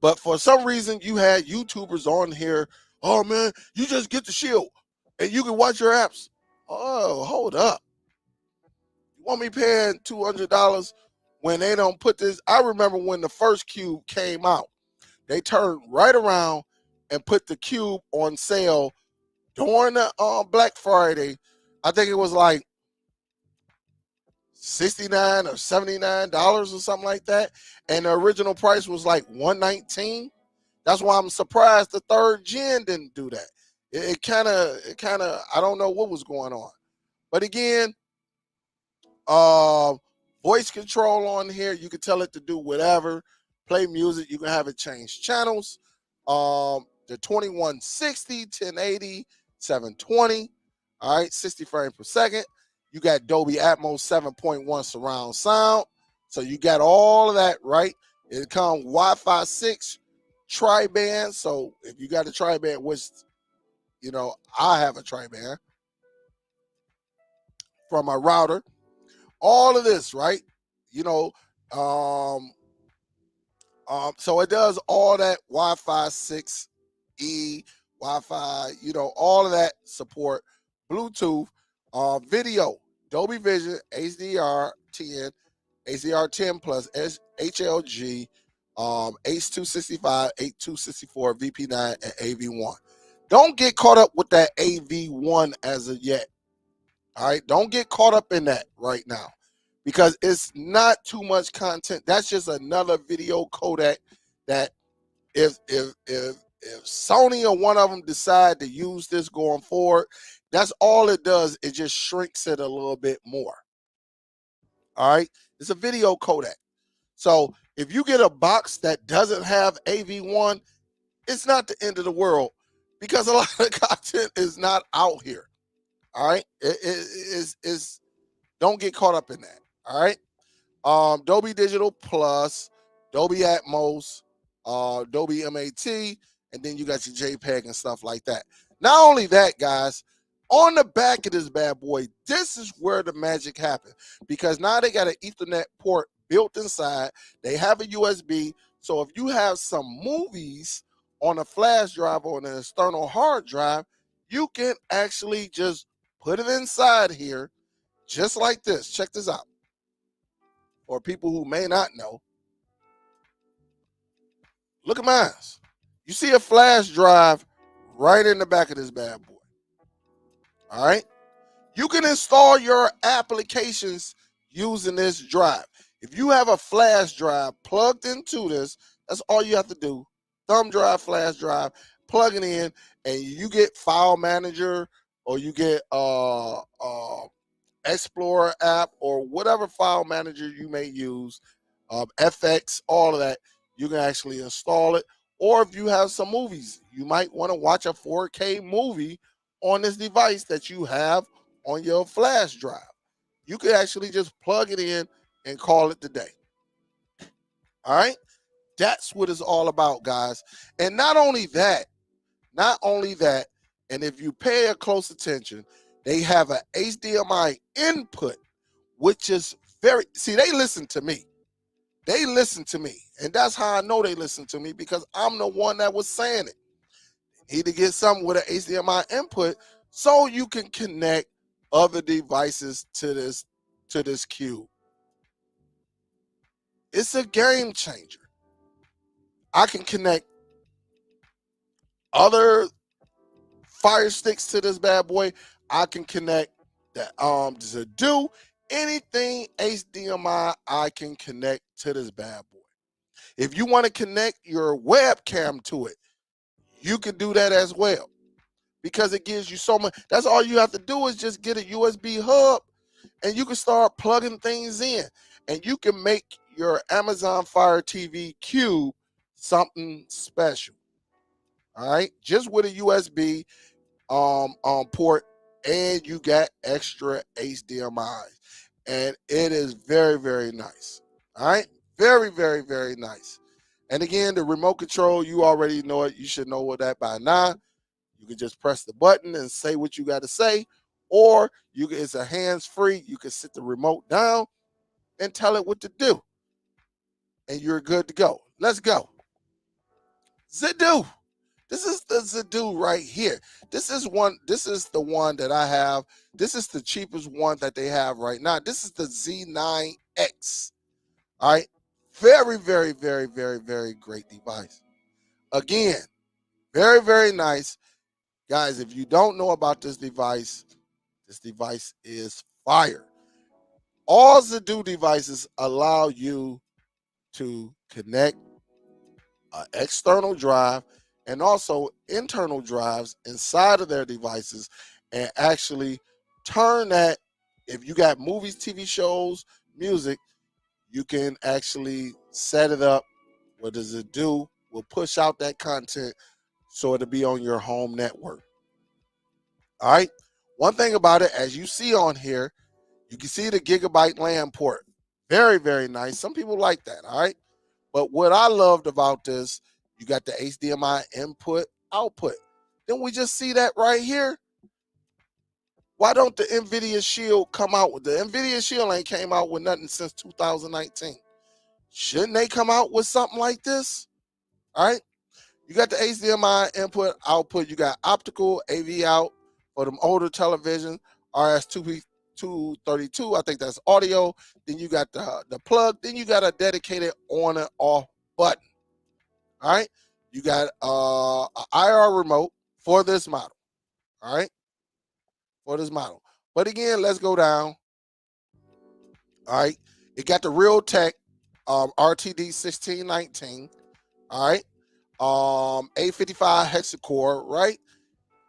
But for some reason, you had YouTubers on here. Oh man, you just get the Shield and you can watch your apps. Oh, hold up. You want me paying $200 when they don't put this? I remember when the first Cube came out, they turned right around and put the Cube on sale during the Black Friday. I think it was like $69 or $79 or something like that, and the original price was like $119. That's why I'm surprised the third gen didn't do that. It kind of, I don't know what was going on. But again, uh, voice control on here, you can tell it to do whatever. Play music, you can have it change channels. The 2160, 1080, 720, all right, 60 frames per second. You got Dolby Atmos 7.1 surround sound. So you got all of that, right? It comes Wi-Fi 6 tri-band. So if you got a tri-band, which, I have a tri-band from my router, all of this, right? You know, um, so it does all that Wi-Fi 6E, Wi-Fi, all of that support, Bluetooth, video, Dolby Vision, HDR10, HDR10 plus HLG, H265, H264, VP9, and AV1. Don't get caught up with that AV1 as of yet. All right, don't get caught up in that right now because it's not too much content. That's just another video codec that if Sony or one of them decide to use this going forward, that's all it does. It just shrinks it a little bit more. All right, it's a video codec. So if you get a box that doesn't have AV1, it's not the end of the world because a lot of content is not out here. All right, it's don't get caught up in that. All right. Dolby Digital Plus, Dolby Atmos, Dolby MAT, and then you got your JPEG and stuff like that. Not only that, guys, on the back of this bad boy, this is where the magic happens because now they got an Ethernet port built inside. They have a USB. So if you have some movies on a flash drive or an external hard drive, you can actually just put it inside here just like this. Check this out. Or people who may not know, look at mine. You see a flash drive right in the back of this bad boy. All right. You can install your applications using this drive. If you have a flash drive plugged into this, that's all you have to do. Thumb drive, flash drive, plug it in, and you get File Manager or you get Explorer app or whatever file manager you may use, FX, all of that, you can actually install it. Or if you have some movies, you might want to watch a 4K movie on this device that you have on your flash drive. You can actually just plug it in and call it the day. All right. That's what it's all about, guys. And not only that, and if you pay a close attention, they have an HDMI input, which is they listen to me. They listen to me. And that's how I know they listen to me, because I'm the one that was saying it. You need to get something with an HDMI input so you can connect other devices to this cube. It's a game changer. I can connect other Fire Sticks to this bad boy. I can connect the do anything HDMI. I can connect to this bad boy. If you want to connect your webcam to it, you can do that as well, because it gives you so much. That's all you have to do is just get a USB hub, and you can start plugging things in, and you can make your Amazon Fire TV Cube something special. All right, just with a USB port, and you got extra HDMI, and it is very, very nice. All right, very, very, very nice. And again, the remote control, you already know it. You should know that by now. You can just press the button and say what you got to say, or it's a hands-free. You can sit the remote down and tell it what to do, and you're good to go. Let's go. Zidoo. This is the Zidoo right here. This is the one that I have. This is the cheapest one that they have right now. This is the Z9X. All right. Very, very, very, very, very great device. Again, very, very nice. Guys, if you don't know about this device is fire. All Zidoo devices allow you to connect an external drive and also internal drives inside of their devices, and actually turn that. If you got movies, TV shows, music, you can actually set it up. What does it do? Will push out that content so it'll be on your home network. All right. One thing about it, as you see on here, you can see the gigabyte LAN port. Very, very nice. Some people like that. All right. But what I loved about this, you got the HDMI input, output. Then we just see that right here. Why don't the Nvidia Shield come out with the Nvidia Shield ain't came out with nothing since 2019? Shouldn't they come out with something like this? All right. You got the HDMI input, output. You got optical AV out for them older television, RS232. I think that's audio. Then you got the plug. Then you got a dedicated on and off button. All right. You got an IR remote for this model. All right. For this model. But again, let's go down. All right. It got the Realtek RTD 1619. All right. 855 hexacore, right?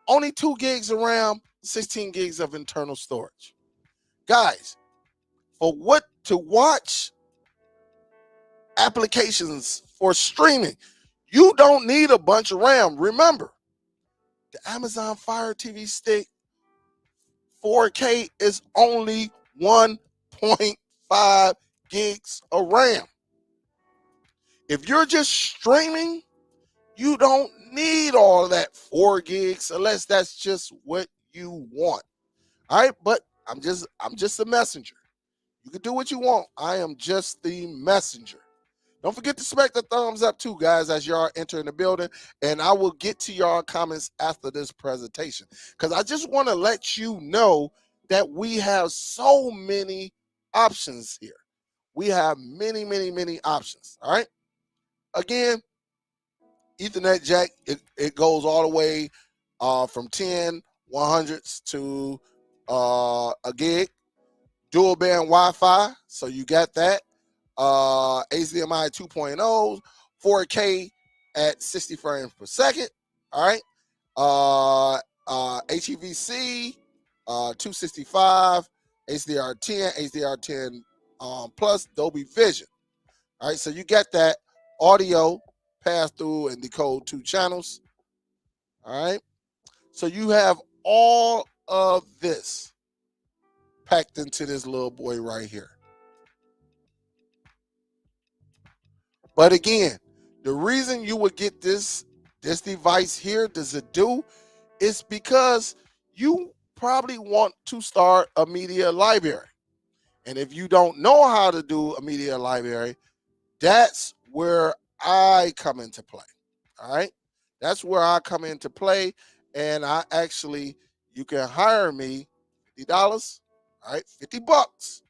Only 2 gigs of RAM, 16 gigs of internal storage. Guys, for what to watch applications for streaming, you don't need a bunch of RAM. Remember, the Amazon Fire TV Stick 4K is only 1.5 gigs of RAM. If you're just streaming, you don't need all of that 4 gigs unless that's just what you want. All right, but I'm just a messenger. You can do what you want. I am just the messenger. Don't forget to smack the thumbs up too, guys, as y'all entering the building. And I will get to y'all comments after this presentation, because I just want to let you know that we have so many options here. We have many, many, many options. All right. Again, Ethernet jack, it goes all the way from 10, 100s to a gig. Dual band Wi-Fi, so you got that. HDMI 2.0, 4K at 60 frames per second. All right. HEVC 265, HDR10, HDR10 plus Dolby Vision. All right, so you got that audio pass through and decode 2 channels. All right, so you have all of this packed into this little boy right here. But again, The reason you would get this device here, the Zadu, is because you probably want to start a media library. And if you don't know how to do a media library, that's where I come into play. All right. That's where I come into play. And you can hire me $50. All right. $50.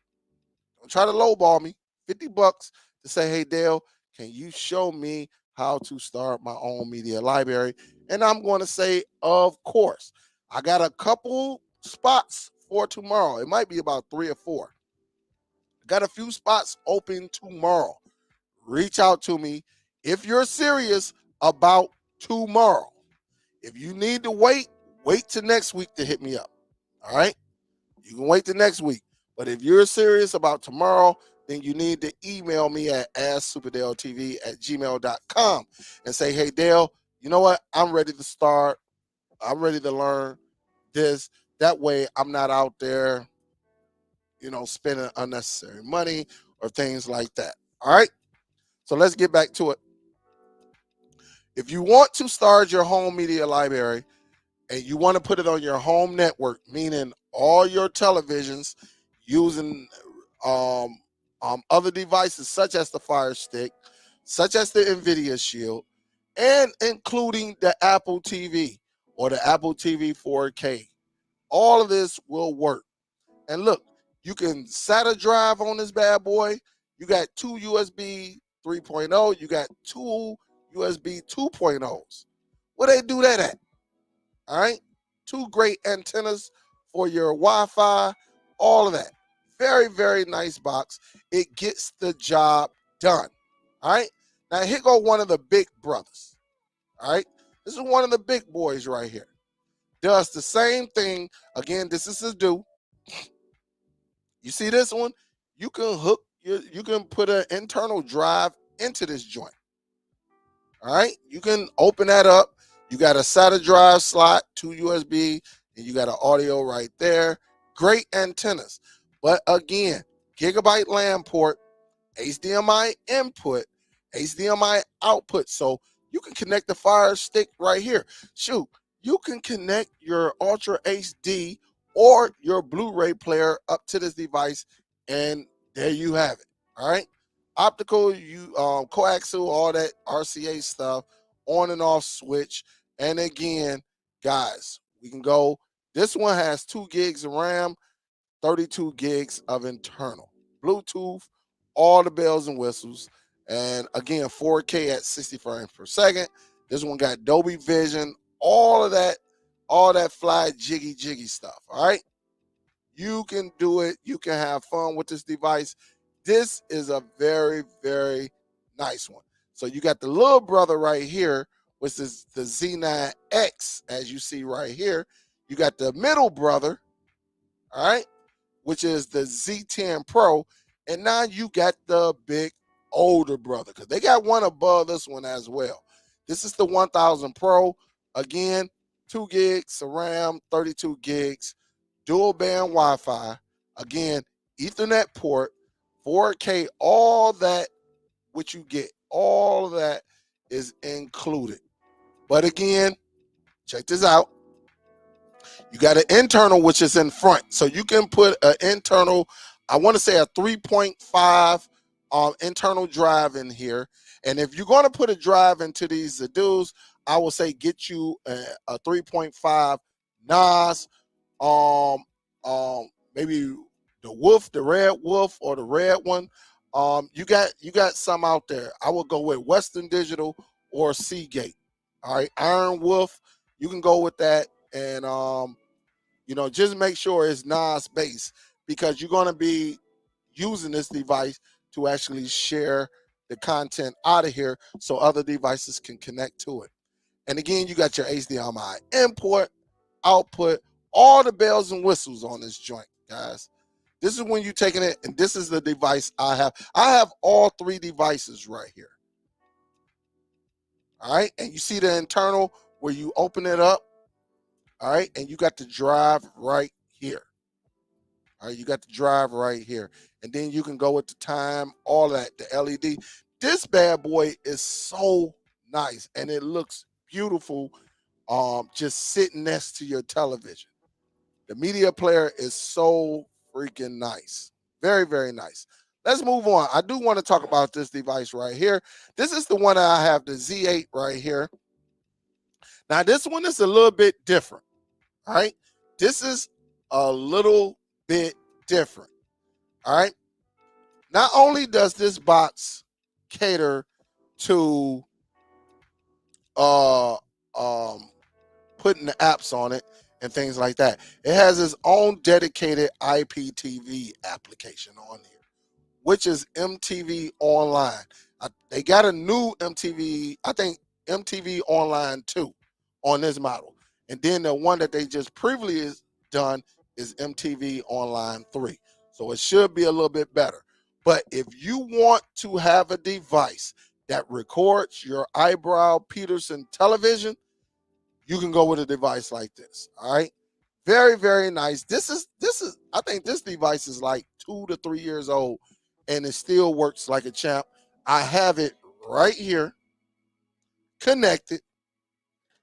Don't try to lowball me. $50 to say, hey, Dale, can you show me how to start my own media library? And I'm going to say, of course. I got a couple spots for tomorrow. It might be about 3 or 4. Got a few spots open tomorrow. Reach out to me if you're serious about tomorrow. If you need to wait till next week to hit me up. All right? You can wait till next week. But if you're serious about tomorrow, then you need to email me at asksuperdelltv@gmail.com and say, hey, Dale, you know what? I'm ready to start. I'm ready to learn this. That way I'm not out there, spending unnecessary money or things like that. All right? So let's get back to it. If you want to start your home media library and you want to put it on your home network, meaning all your televisions using other devices such as the Fire Stick, such as the Nvidia Shield, and including the Apple TV or the Apple TV 4K, all of this will work. And look, you can SATA drive on this bad boy. You got 2 USB 3.0. You got 2 USB 2.0s. Where they do that at? All right. 2 great antennas for your Wi-Fi, all of that. Very, very nice box. It gets the job done. All right. Now here go one of the big brothers. All right. This is one of the big boys right here. Does the same thing. Again, this is a do. You see this one? You can you can put an internal drive into this joint. All right. You can open that up. You got a SATA drive slot, 2 USB, and you got an audio right there. Great antennas. But again, gigabyte LAN port, HDMI input, HDMI output. So you can connect the Fire Stick right here. Shoot, you can connect your Ultra HD or your Blu-ray player up to this device, and there you have it. All right. Optical, coaxial, all that RCA stuff, on and off switch. And again, guys, we can go. This one has 2 gigs of RAM, 32 gigs of internal. Bluetooth, all the bells and whistles. And again, 4K at 60 frames per second. This one got Dolby Vision, all that fly jiggy stuff. All right. You can do it. You can have fun with this device. This is a very, very nice one. So you got the little brother right here, which is the Z9X, as you see right here. You got the middle brother, all right, which is the Z10 Pro. And now you got the big older brother, because they got one above this one as well. This is the 1000 Pro. Again, 2 gigs of RAM, 32 gigs, dual band Wi-Fi. Again, Ethernet port, 4K, all that what you get, all of that is included. But again, check this out. You got an internal, which is in front. So you can put an internal, I want to say a 3.5 internal drive in here. And if you're going to put a drive into these Zadus, I will say get you a 3.5 NAS, maybe the red wolf or the red one. You got some out there. I will go with Western Digital or Seagate. All right, Iron Wolf, you can go with that. And just make sure it's NAS based, because you're going to be using this device to actually share the content out of here so other devices can connect to it. And again, you got your HDMI input, output, all the bells and whistles on this joint, guys. This is when you're taking it, and this is the device I have. I have all 3 devices right here. All right, and you see the internal where you open it up. All right, and you got the drive right here. All right, you got the drive right here. And then you can go with the time, all that, the LED. This bad boy is so nice and it looks beautiful just sitting next to your television. The media player is so freaking nice. Very, very nice. Let's move on. I do want to talk about this device right here. This is the one that I have, the Z8 right here. Now, this one is a little bit different. All right. This is a little bit different. All right. Not only does this box cater to uh putting the apps on it and things like that, it has its own dedicated IPTV application on here, which is MTV Online. They got a new MTV, I think MTV Online 2 on this model. And then the one that they just previously done is MTV Online 3. So it should be a little bit better. But if you want to have a device that records your eyebrow Peterson television, you can go with a device like this. All right. Very, very nice. This is I think this device is like 2 to 3 years old and it still works like a champ. I have it right here connected.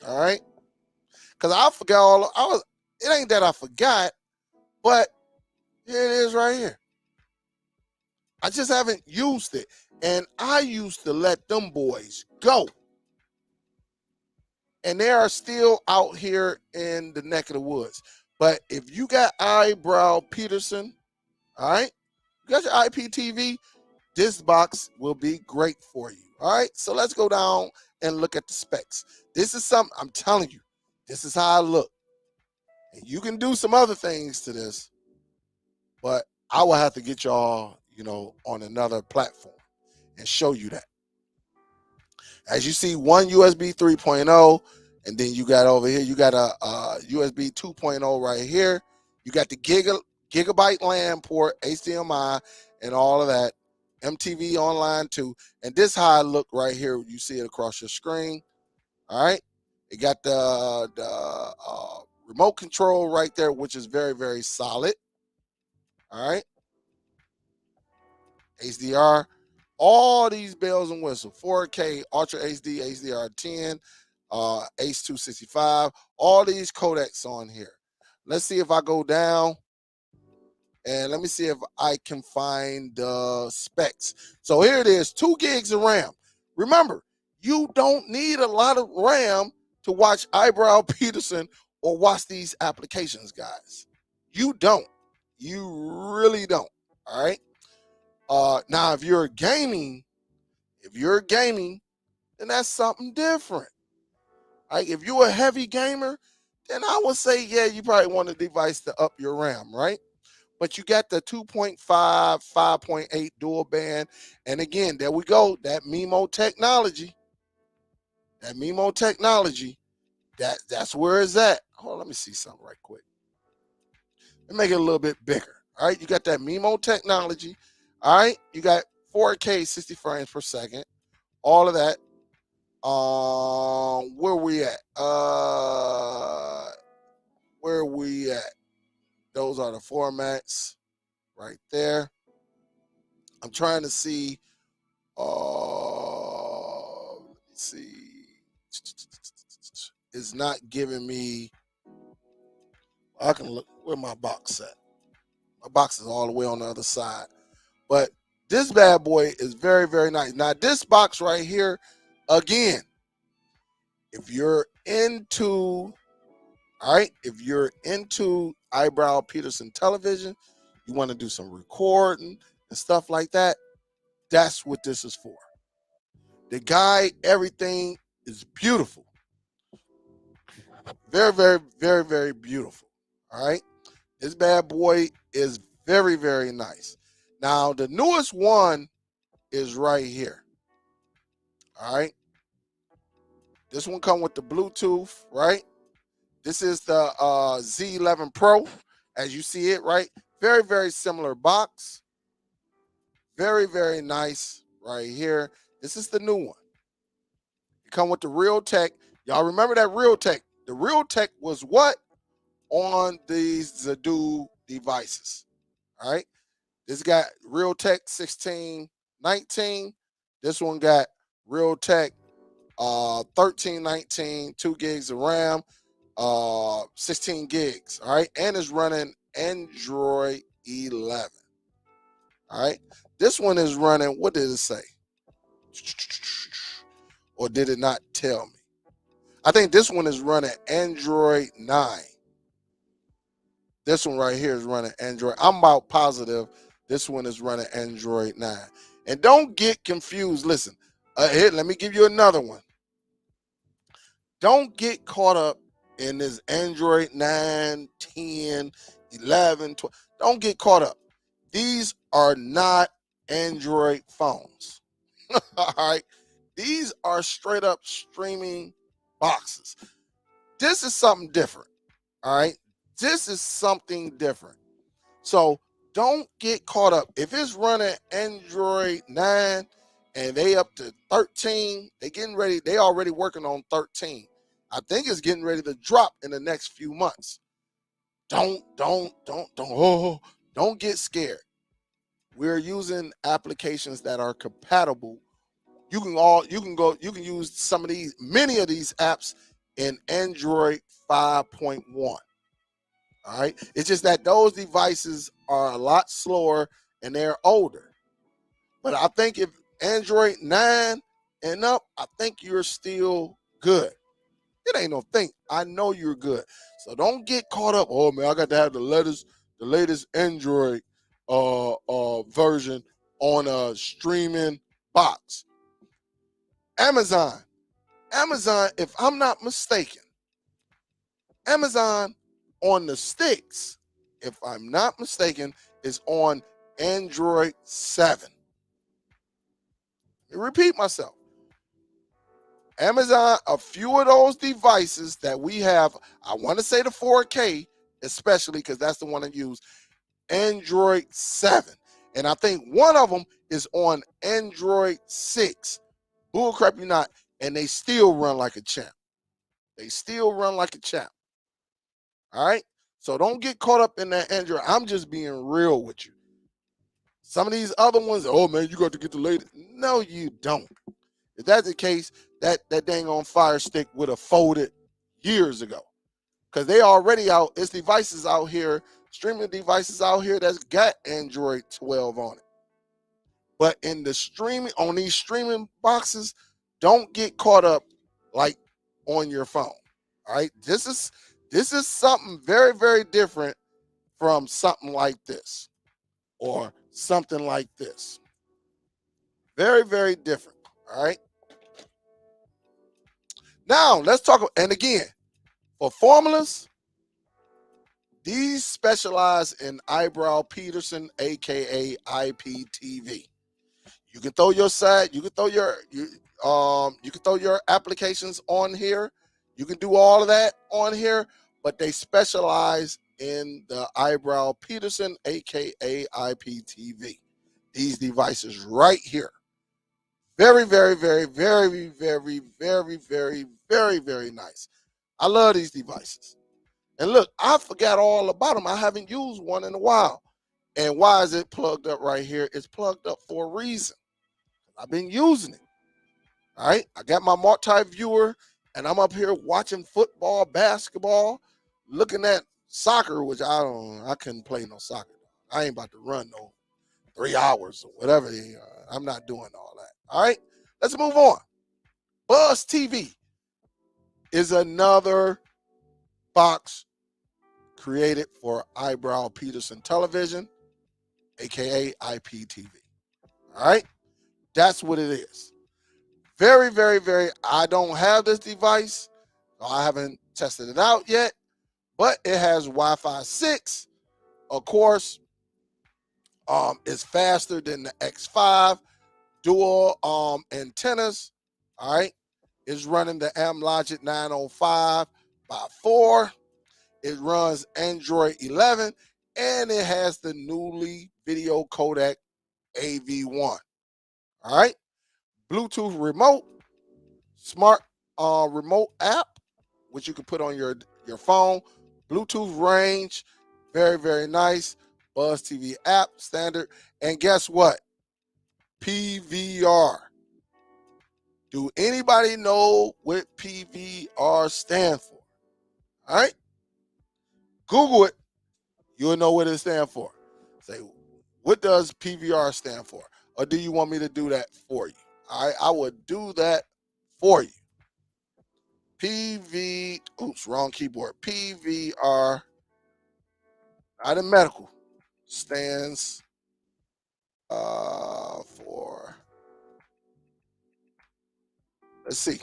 All right. Because I forgot it ain't that I forgot, but here it is right here. I just haven't used it. And I used to let them boys go. And they are still out here in the neck of the woods. But if you got eyebrow Peterson, all right, you got your IPTV, this box will be great for you. All right, so let's go down and look at the specs. This is something I'm telling you, this is how I look. And you can do some other things to this, but I will have to get y'all, on another platform and show you that. As you see, one USB 3.0, and then you got over here, you got a USB 2.0 right here. You got the gigabyte LAN port, HDMI, and all of that. MTV Online 2. And this how I look right here. You see it across your screen. All right. It got the remote control right there, which is very, very solid. All right. HDR. All these bells and whistles. 4K, Ultra HD, HDR10, H.265. All these codecs on here. Let's see if I go down. And let me see if I can find the specs. So here it is, 2 gigs of RAM. Remember, you don't need a lot of RAM to watch Eyebrow Peterson or watch these applications, guys. You don't. You really don't. All right. Now, if you're gaming, then that's something different. Like if you're a heavy gamer, then I would say, yeah, you probably want a device to up your RAM, right? But you got the 2.5, 5.8 dual band. And again, there we go. That MIMO technology. That's where it's at. Hold on, let me see something right quick. Let me make it a little bit bigger. All right, you got that MIMO technology. All right, you got 4K 60 frames per second. All of that. Where we at? Where we at? Those are the formats right there. I'm trying to see. Let me see. It's not giving me. I can look where my box at. My box is all the way on the other side. But this bad boy is very, very nice. Now, this box right here, again, if you're into Eyebrow Peterson television, you want to do some recording and stuff like that, that's what this is for. The guide, everything is beautiful. Very, very, very, very beautiful. All right. This bad boy is very, very nice. Now, the newest one is right here. All right. This one comes with the Bluetooth, right? This is the Z11 Pro, as you see it, right? Very, very similar box. Very, very nice right here. This is the new one. It come with the Real-Tech. Y'all remember that Real-Tech? The Real-Tech was what? On these Zadu devices. All right. This got Real-Tech 1619. This one got Real Tech 1319, 2 gigs of RAM, 16 gigs. All right, and it's running Android 11. All right, this one is running, what did it say? Or did it not tell me? I think this one is running Android 9. This one right here is running Android. I'm about positive this one is running Android 9. And don't get confused. Listen, here, let me give you another one. Don't get caught up in this Android 9, 10, 11, 12. Don't get caught up. These are not Android phones. All right. These are straight up streaming boxes. This is something different. All right. This is something different. So don't get caught up. If it's running Android 9 and they up to 13, they getting ready. They already working on 13. I think it's getting ready to drop in the next few months. Don't get scared. We're using applications that are compatible. You can use many of these apps in Android 5.1. All right. It's just that those devices are a lot slower and they're older. But I think if Android 9 and up, I think you're still good. It ain't no thing. I know you're good. So don't get caught up. Oh man, I got to have the latest Android version on a streaming box. Amazon, if I'm not mistaken, Amazon on the sticks, if I'm not mistaken, is on Android 7. Let me repeat myself. Amazon, a few of those devices that we have, I want to say the 4K, especially because that's the one I use, Android 7. And I think one of them is on Android 6. Bullcrap you not. And they still run like a champ. They still run like a champ. All right? So don't get caught up in that Android. I'm just being real with you. Some of these other ones, oh man, you got to get the latest. No, you don't. If that's the case, that dang on Fire Stick would have folded years ago. Because they already out, it's devices out here, streaming devices out here that's got Android 12 on it. But in the streaming, on these streaming boxes, don't get caught up like on your phone. All right. This is something very, very different from something like this or something like this. Very, very different. All right. Now let's talk. And again, for formulas, these specialize in eyebrow Peterson, aka IPTV. You can throw your you can throw your applications on here. You can do all of that on here, but they specialize in the eyebrow Peterson, aka IPTV. These devices right here. Very, very, very, very, very, very, very, very, very nice. I love these devices. And look, I forgot all about them. I haven't used one in a while. And why is it plugged up right here? It's plugged up for a reason. I've been using it. All right. I got my multi-viewer and I'm up here watching football, basketball, looking at soccer, which I couldn't play no soccer. I ain't about to run no 3 hours or whatever. I'm not doing all that. All right. Let's move on. Buzz TV is another box created for eyebrow Peterson television, aka IPTV. All right. That's what it is. Very, very, very. I don't have this device. So I haven't tested it out yet, but it has Wi-Fi 6. Of course, it's faster than the X5. Dual antennas. All right. It's running the Amlogic 905 by 4. It runs Android 11, and it has the newly video codec AV1. All right. Bluetooth remote, smart remote app, which you can put on your phone. Bluetooth range, very, very nice. Buzz TV app, standard. And guess what? PVR. Do anybody know what PVR stand for? All right, Google it. You'll know what it stands for. Say, what does PVR stand for? Or do you want me to do that for you? All right, I would do that for you. Oops, wrong keyboard. PVR, not in medical, stands for, let's see,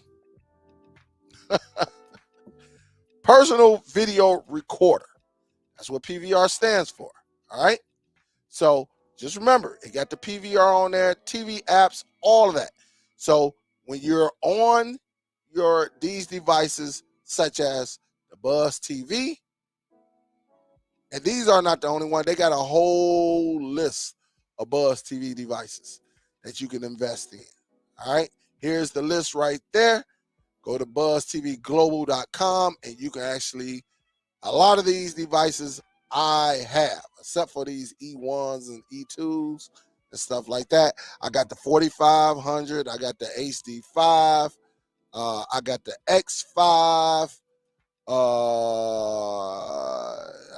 personal video recorder. That's what PVR stands for. All right. So just remember, it got the PVR on there, TV apps, all of that. So when you're on these devices, such as the Buzz TV, and these are not the only one, they got a whole list of Buzz TV devices that you can invest in. All right. Here's the list right there. Go to buzztvglobal.com and you can actually, a lot of these devices I have, except for these E1s and E2s and stuff like that. I got the 4500, I got the HD5, I got the X5.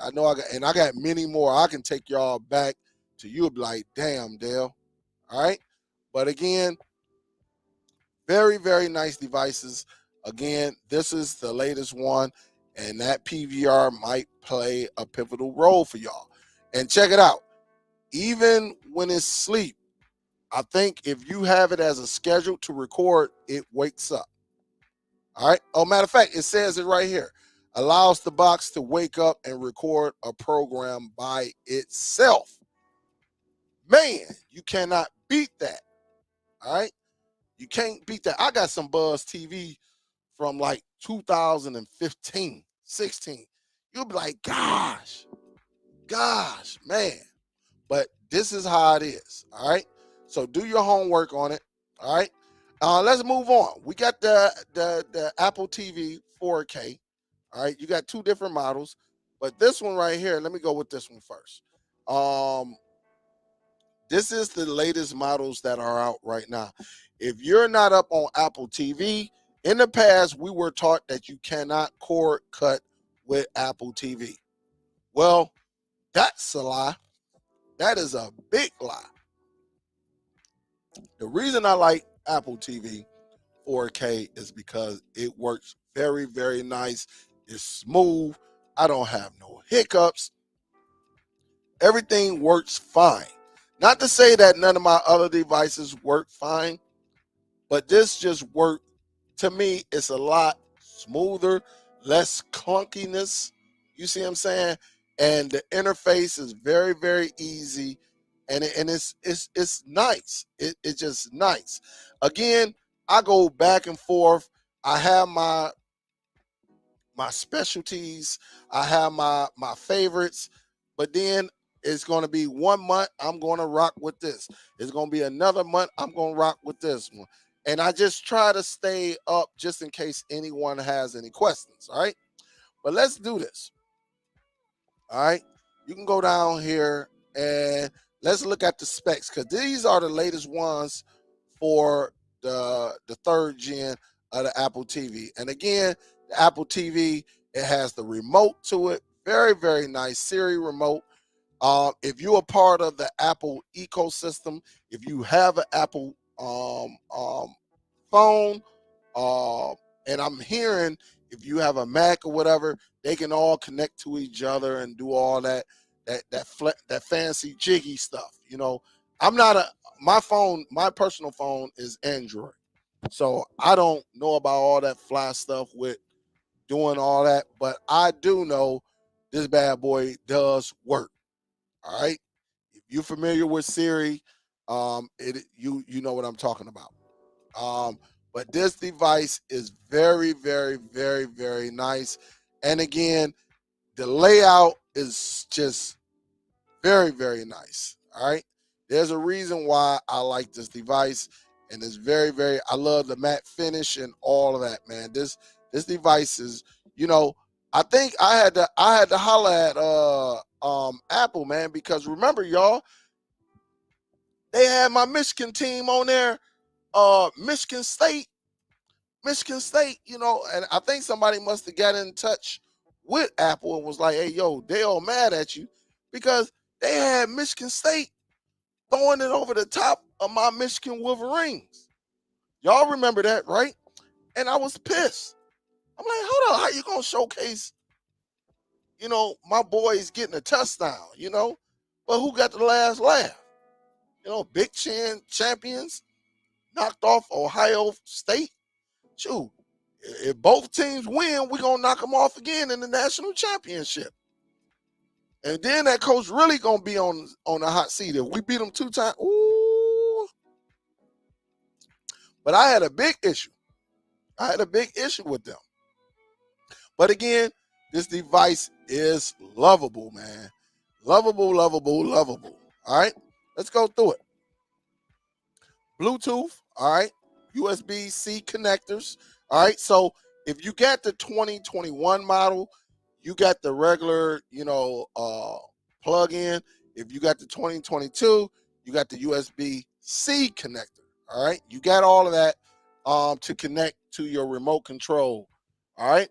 I know I got many more. I can take y'all back to you'll be like, damn, Dale. All right. But again, very, very nice devices. Again, this is the latest one, and that PVR might play a pivotal role for y'all. And check it out. Even when it's sleep, I think if you have it as a schedule to record, it wakes up. All right. Oh, matter of fact, it says it right here. Allows the box to wake up and record a program by itself. Man, you cannot beat that. All right. You can't beat that. I got some Buzz TV from like 2015, 16. You'll be like, gosh, man. But this is how it is. All right. So do your homework on it. All right. Let's move on. We got the Apple TV 4K. All right. You got two different models, but this one right here, let me go with this one first. This is the latest models that are out right now. If you're not up on Apple TV, in the past, we were taught that you cannot cord cut with Apple TV. Well, that's a lie. That is a big lie. The reason I like Apple TV 4K is because it works very, very nice. It's smooth. I don't have no hiccups. Everything works fine. Not to say that none of my other devices work fine, but this just worked. To me, it's a lot smoother, less clunkiness. You see what I'm saying? And the interface is very, very easy, and it's nice. It's just nice. Again, I go back and forth. I have my specialties. I have my favorites, but then it's going to be 1 month I'm going to rock with this. It's going to be another month I'm going to rock with this one. And I just try to stay up just in case anyone has any questions. All right. But let's do this. All right. You can go down here and let's look at the specs because these are the latest ones for the third gen of the Apple TV. And again, the Apple TV, it has the remote to it. Very, very nice Siri remote. If you're a part of the Apple ecosystem, if you have an Apple phone, and I'm hearing if you have a Mac or whatever, they can all connect to each other and do all that fancy jiggy stuff. You know, I'm not my personal phone is Android, so I don't know about all that fly stuff with doing all that, but I do know this bad boy does work. All right. If you're familiar with Siri, you know what I'm talking about. But this device is very, very, very, very nice. And again, the layout is just very, very nice. All right. There's a reason why I like this device. And it's very, very, I love the matte finish and all of that, man. This device is, you know, I think I had to holler at Apple, man, because remember, y'all, they had my Michigan team on there, Michigan State. Michigan State, and I think somebody must have got in touch with Apple and was like, hey, yo, they all mad at you because they had Michigan State throwing it over the top of my Michigan Wolverines. Y'all remember that, right? And I was pissed. I'm like, hold on, how you gonna showcase, my boys getting a touchdown, But who got the last laugh? Big Chin champions knocked off Ohio State. Shoot, if both teams win, we're gonna knock them off again in the national championship. And then that coach really gonna be on the hot seat. If we beat them 2 times, ooh. But I had a big issue. With them. But again, this device is lovable, man. Lovable, lovable, lovable. All right, let's go through it. Bluetooth, all right. USB-C connectors, all right. So if you got the 2021 model, you got the regular, plug-in. If you got the 2022, you got the USB-C connector, all right. You got all of that to connect to your remote control, all right.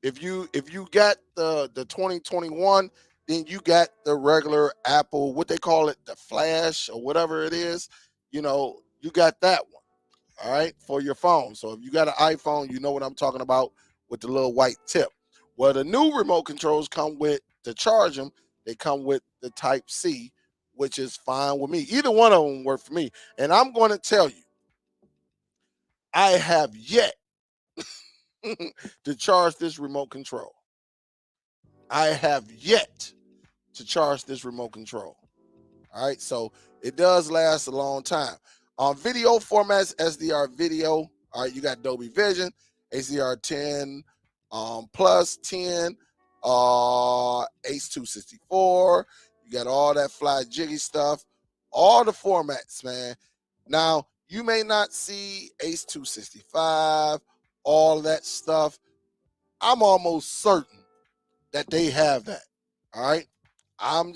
If you got the 2021, then you got the regular Apple, what they call it, the Flash or whatever it is. You got that one, all right, for your phone. So if you got an iPhone, you know what I'm talking about with the little white tip. Well, the new remote controls come with, to charge them, they come with the Type C, which is fine with me. Either one of them work for me. And I'm going to tell you, I have yet to charge this remote control. I have yet to charge this remote control. All right, so it does last a long time. On video formats, SDR video, all right, you got Dolby Vision, HDR10 plus 10, H.264. You got all that fly jiggy stuff, all the formats, man. Now, you may not see H.265, all that stuff. I'm almost certain that they have that. All right. I'm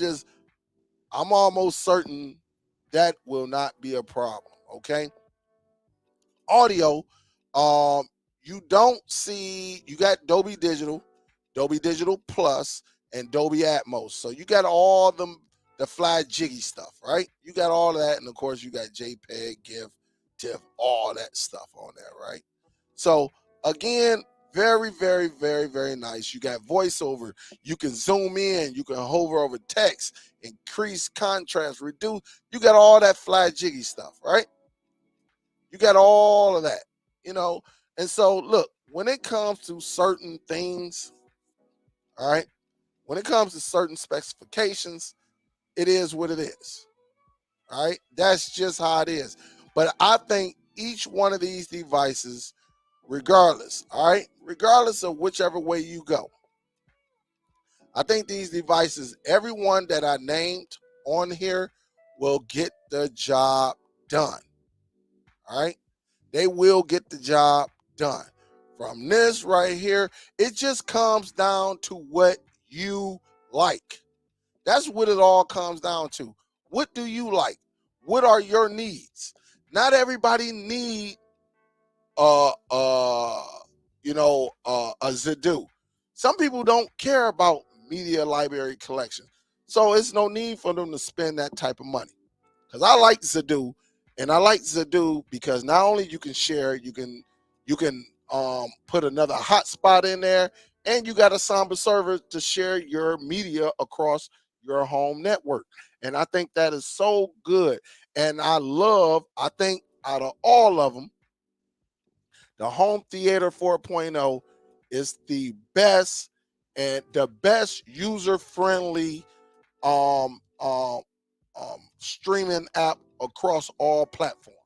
almost certain that will not be a problem. Okay. Audio, you don't see, you got Dolby Digital Plus, and Dolby Atmos. So you got all the fly jiggy stuff, right? You got all of that, and of course you got JPEG, GIF, TIFF, all that stuff on there, right? So again, very, very, very, very nice. You got voiceover. You can zoom in. You can hover over text, increase contrast, reduce. You got all that fly jiggy stuff, right? You got all of that, And so, look, when it comes to certain things, all right, when it comes to certain specifications, it is what it is. All right, that's just how it is. But I think each one of these devices, regardless, all right, regardless of whichever way you go, I think these devices, every one that I named on here, will get the job done. All right, they will get the job done. From this right here, it just comes down to what you like. That's what it all comes down to. What do you like? What are your needs? Not everybody need a Zadu. Some people don't care about media library collection. So it's no need for them to spend that type of money. Because I like Zadu, and I like Zadu because not only you can share, you can put another hotspot in there, and you got a Samba server to share your media across your home network. And I think that is so good. And I think out of all of them, the Home Theater 4.0 is the best and the best user-friendly um, um, streaming app across all platforms.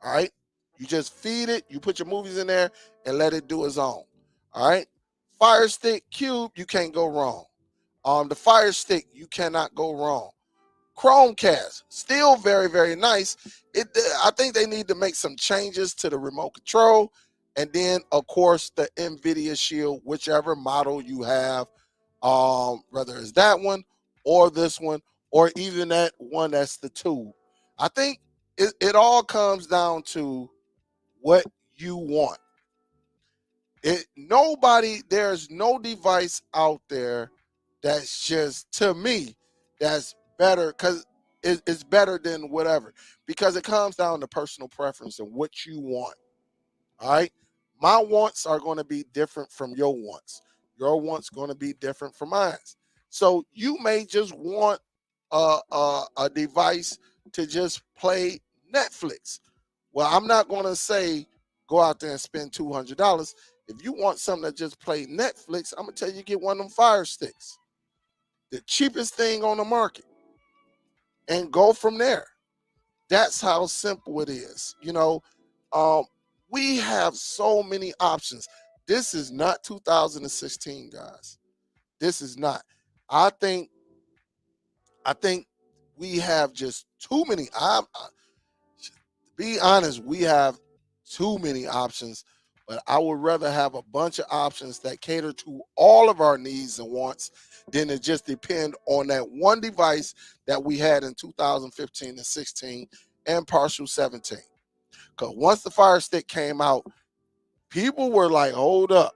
All right. You just feed it, you put your movies in there and let it do its own. All right. Fire Stick Cube, you can't go wrong. The Fire Stick, you cannot go wrong. Chromecast, still very, very nice. I think they need to make some changes to the remote control. And then, of course, the Nvidia Shield, whichever model you have, whether it's that one or this one, or even that one that's the tube. I think it all comes down to what you want. There's no device out there that's just, to me, that's better, because it's better than whatever, because it comes down to personal preference and what you want. All right. My wants are going to be different from your wants. Your wants going to be different from mine. So you may just want a device to just play Netflix. Well, I'm not going to say go out there and spend $200. If you want something that just play Netflix, I'm going to tell you get one of them Fire Sticks, the cheapest thing on the market, and go from there. That's how simple it is. Um, we have so many options. This is not 2016, guys. This is not. I think we have just too many. To be honest, we have too many options. But I would rather have a bunch of options that cater to all of our needs and wants than to just depend on that one device that we had in 2015 and 16 and partial 17. Because once the Fire Stick came out, people were like, hold up.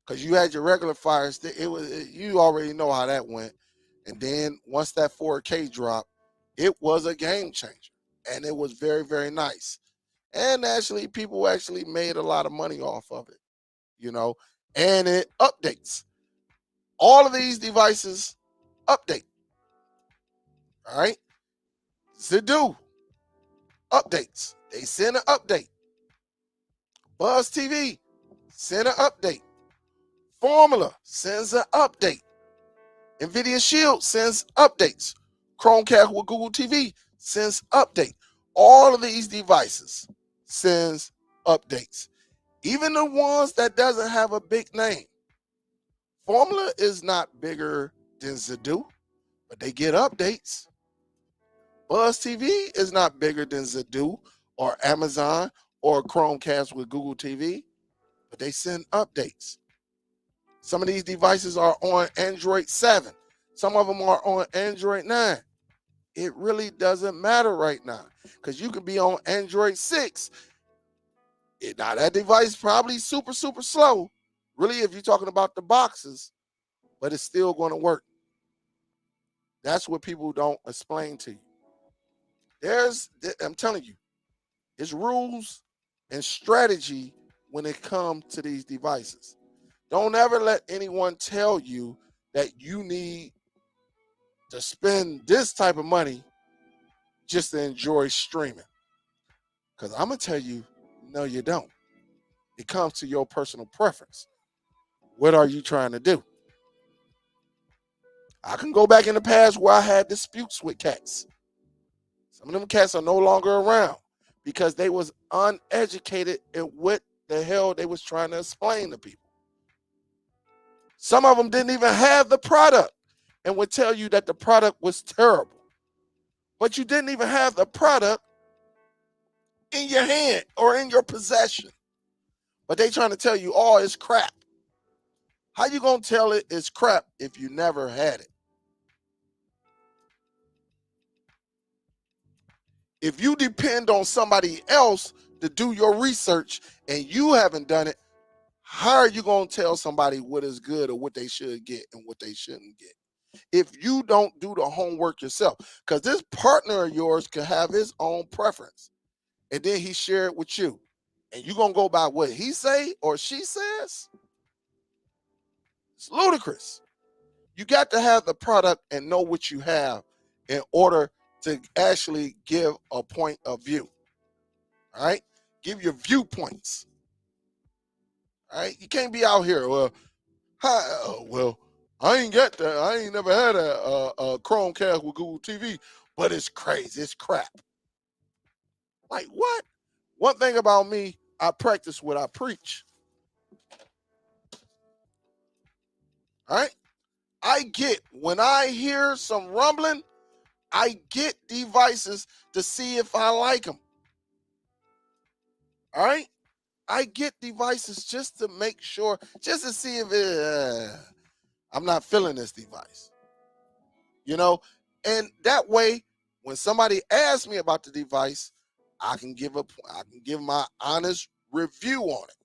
Because you had your regular Fire Stick. You already know how that went. And then once that 4K dropped, it was a game changer. And it was very, very nice. And actually, people actually made a lot of money off of it, and it updates. All of these devices update. All right. Zedu updates. They send an update. Buzz TV send an update. Formula sends an update. Nvidia Shield sends updates. Chromecast with Google TV sends update. All of these devices sends updates. Even the ones that doesn't have a big name. Formula is not bigger than Zedu, but they get updates. Buzz TV is not bigger than Zedu or Amazon or Chromecast with Google TV, but they send updates. Some of these devices are on Android 7. Some of them are on Android 9. It really doesn't matter right now, because you can be on Android 6. Now, that device probably super, super slow, really, if you're talking about the boxes, but it's still going to work. That's what people don't explain to you. I'm telling you, it's rules and strategy when it comes to these devices. Don't ever let anyone tell you that you need to spend this type of money just to enjoy streaming. Because I'm going to tell you, no, you don't. It comes to your personal preference. What are you trying to do? I can go back in the past where I had disputes with cats. Some of them cats are no longer around because they was uneducated in what the hell they was trying to explain to people. Some of them didn't even have the product and would tell you that the product was terrible. But you didn't even have the product in your hand or in your possession. But they trying to tell you, oh, it's crap. How you going to tell it it's crap if you never had it? If you depend on somebody else to do your research and you haven't done it, how are you going to tell somebody what is good or what they should get and what they shouldn't get if you don't do the homework yourself? Because this partner of yours could have his own preference, and then he share it with you, and you're going to go by what he say or she says? It's ludicrous. You got to have the product and know what you have in order to actually give a point of view. All right? Give your viewpoints. All right? You can't be out here, well, I ain't got that. I ain't never had a Chromecast with Google TV, but it's crazy. It's crap. Like what? One thing about me, I practice what I preach. All right? When I hear some rumbling, I get devices to see if I like them. All right? I get devices just to make sure, just to see if I'm not feeling this device. And that way, when somebody asks me about the device, I can give my honest review on it.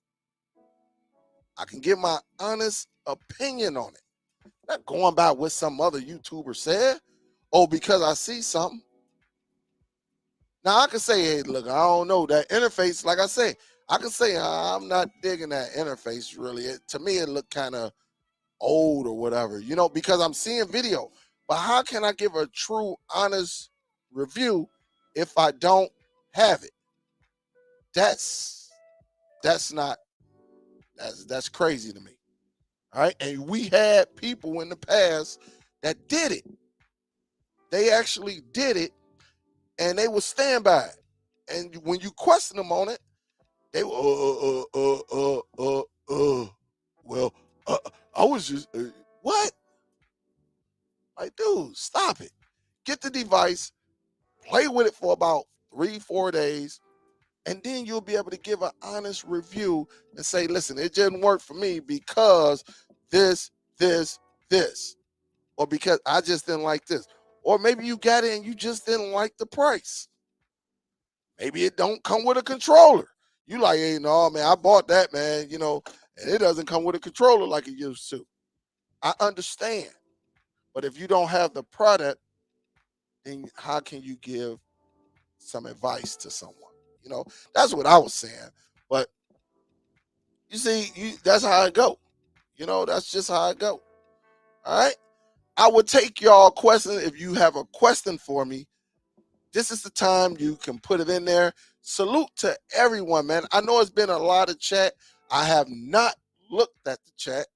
I can give my honest opinion on it. Not going by what some other YouTuber said. Oh, because I see something. Now I can say, hey, look, I don't know that interface. Like I say, I can say I'm not digging that interface really. To me, it looked kind of old or whatever, because I'm seeing video. But how can I give a true, honest review if I don't have it? That's not that's crazy to me. All right, and we had people in the past that did it. They actually did it, and they would stand by it. And when you question them on it, they were well, I was just what? Like, dude, stop it. Get the device, play with it for about 3-4 days, and then you'll be able to give an honest review and say, listen, it didn't work for me because this, or because I just didn't like this. Or maybe you got it and you just didn't like the price. Maybe it don't come with a controller. You like, hey, no, man, I bought that, man, and it doesn't come with a controller like it used to. I understand. But if you don't have the product, then how can you give some advice to someone? That's what I was saying. But you see, that's how it go. That's just how it go. All right. I would take y'all question. If you have a question for me, this is the time you can put it in there. Salute to everyone, man. I know it's been a lot of chat. I have not looked at the chat.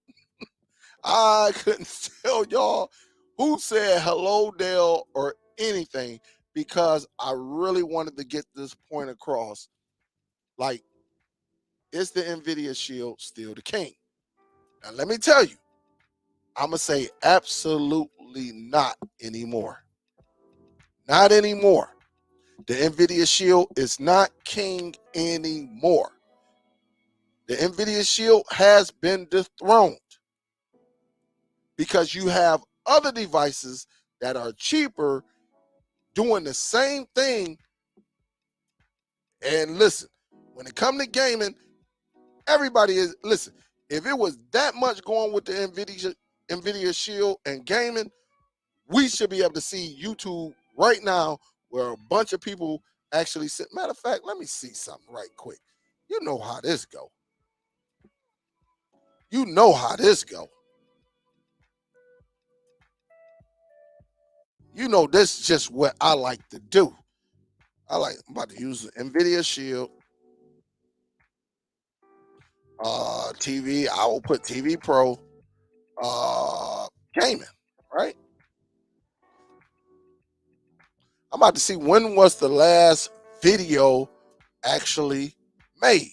I couldn't tell y'all who said hello, Dale, or anything because I really wanted to get this point across. Like, is the Nvidia Shield still the king? Now, let me tell you, I'm going to say absolutely not anymore. Not anymore. The Nvidia Shield is not king anymore. The Nvidia Shield has been dethroned because you have other devices that are cheaper doing the same thing. And listen, when it comes to gaming, everybody is, listen, if it was that much going with the Nvidia Shield and gaming, we should be able to see YouTube right now where a bunch of people actually sit. Matter of fact, let me see something right quick. You know how this go. You know how this go. This is just what I like to do. I'm about to use the Nvidia Shield TV. I will put TV Pro gaming, right? I'm about to see when was the last video actually made.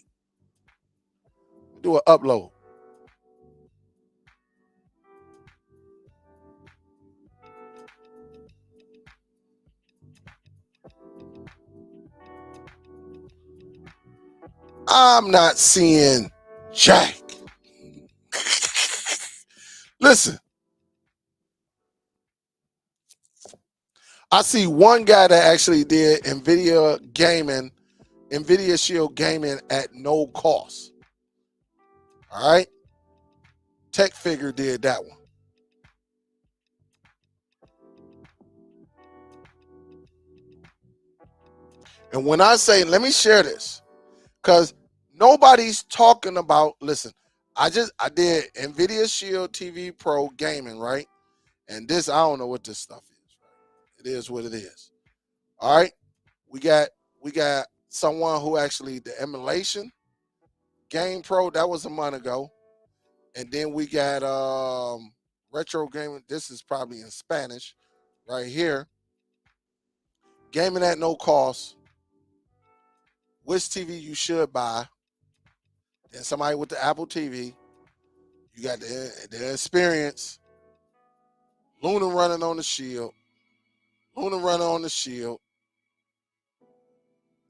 Do an upload. I'm not seeing jack. Listen, I see one guy that actually did Nvidia Shield gaming at no cost. All right. Tech Figure did that one. And when I say, let me share this, because nobody's talking about, listen, I did Nvidia Shield TV Pro gaming, right? And this, I don't know what this stuff is. Right? It is what it is. All right. We got someone who actually the emulation Game Pro, that was a month ago. And then we got retro gaming. This is probably in Spanish right here. Gaming at no cost. Which TV you should buy. Then somebody with the Apple TV. You got the experience. Luna running on the Shield. Luna running on the Shield.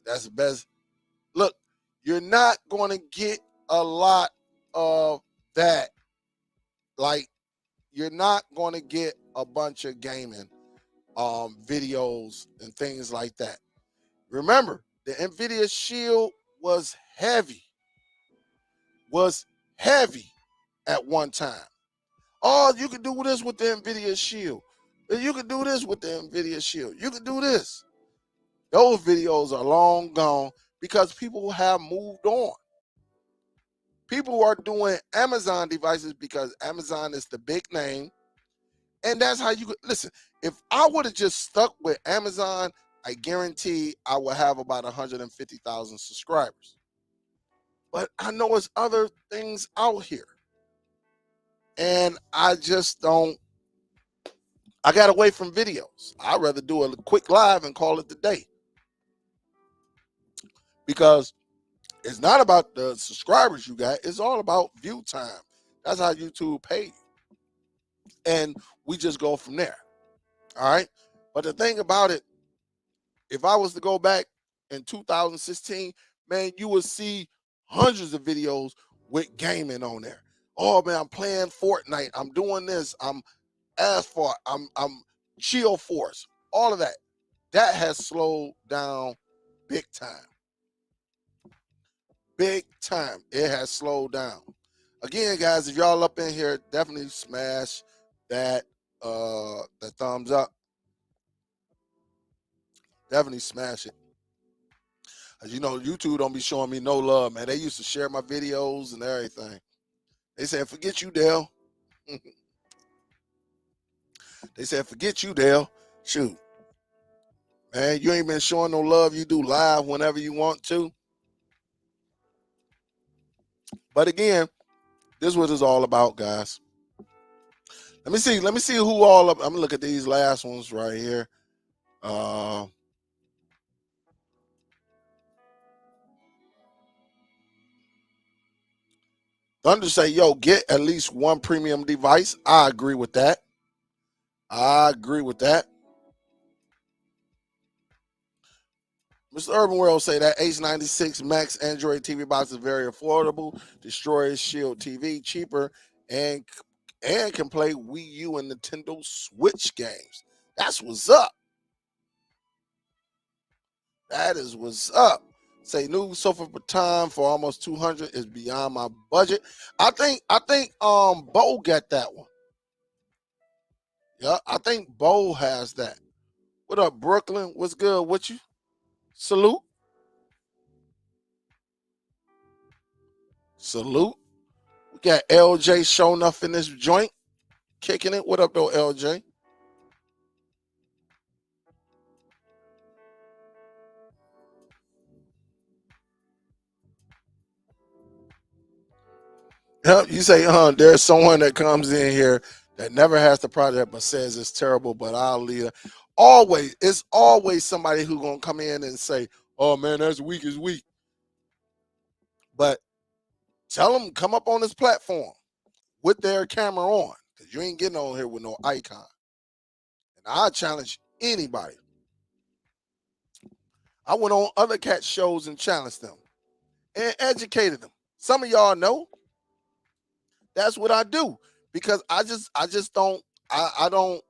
That's the best. Look, you're not going to get a lot of that. Like, you're not going to get a bunch of gaming videos and things like that. Remember, The Nvidia Shield was heavy at one time. Oh, you can do this with the Nvidia Shield. You can do this with the Nvidia Shield. You can do this. Those videos are long gone because people have moved on. People are doing Amazon devices because Amazon is the big name. And that's how you could listen. If I would have just stuck with Amazon, I guarantee I would have about 150,000 subscribers. But I know it's other things out here. And I just don't, I got away from videos. I'd rather do a quick live and call it the day. Because it's not about the subscribers you got. It's all about view time. That's how YouTube pays. And we just go from there. All right. But the thing about it, if I was to go back in 2016, man, you would see hundreds of videos with gaming on there. Oh man, I'm playing Fortnite. I'm doing this. I'm Asphalt. I'm Chill Force. All of that. That has slowed down big time. Big time. It has slowed down. Again, guys, if y'all up in here, definitely smash that that thumbs up. Definitely smash it. As you know, YouTube don't be showing me no love, man. They used to share my videos and everything. They said, forget you, Dale. They said, forget you, Dale. Shoot. Man, you ain't been showing no love. You do live whenever you want to. But again, this is what it's all about, guys. Let me see who all up. I'm gonna look at these last ones right here. Thunder say, yo, get at least one premium device. I agree with that. I agree with that. Mr. Urban World say that H96 Max Android TV box is very affordable, destroys Shield TV cheaper, and can play Wii U and Nintendo Switch games. That's what's up. That is what's up. Say new sofa per time for almost 200 is beyond my budget. I think Bo got that one. Yeah, I think Bo has that. What up, Brooklyn? What's good with you? Salute. Salute. We got LJ showing up in this joint, kicking it. What up, though, LJ? Yep, you say, there's someone that comes in here that never has the project but says it's terrible, but I'll leave it. Always, it's always somebody who's gonna come in and say, oh man, that's weak as weak. But tell them come up on this platform with their camera on, because you ain't getting on here with no icon. And I challenge anybody. I went on other cat shows and challenged them and educated them. Some of y'all know that's what I do, because I just don't I don't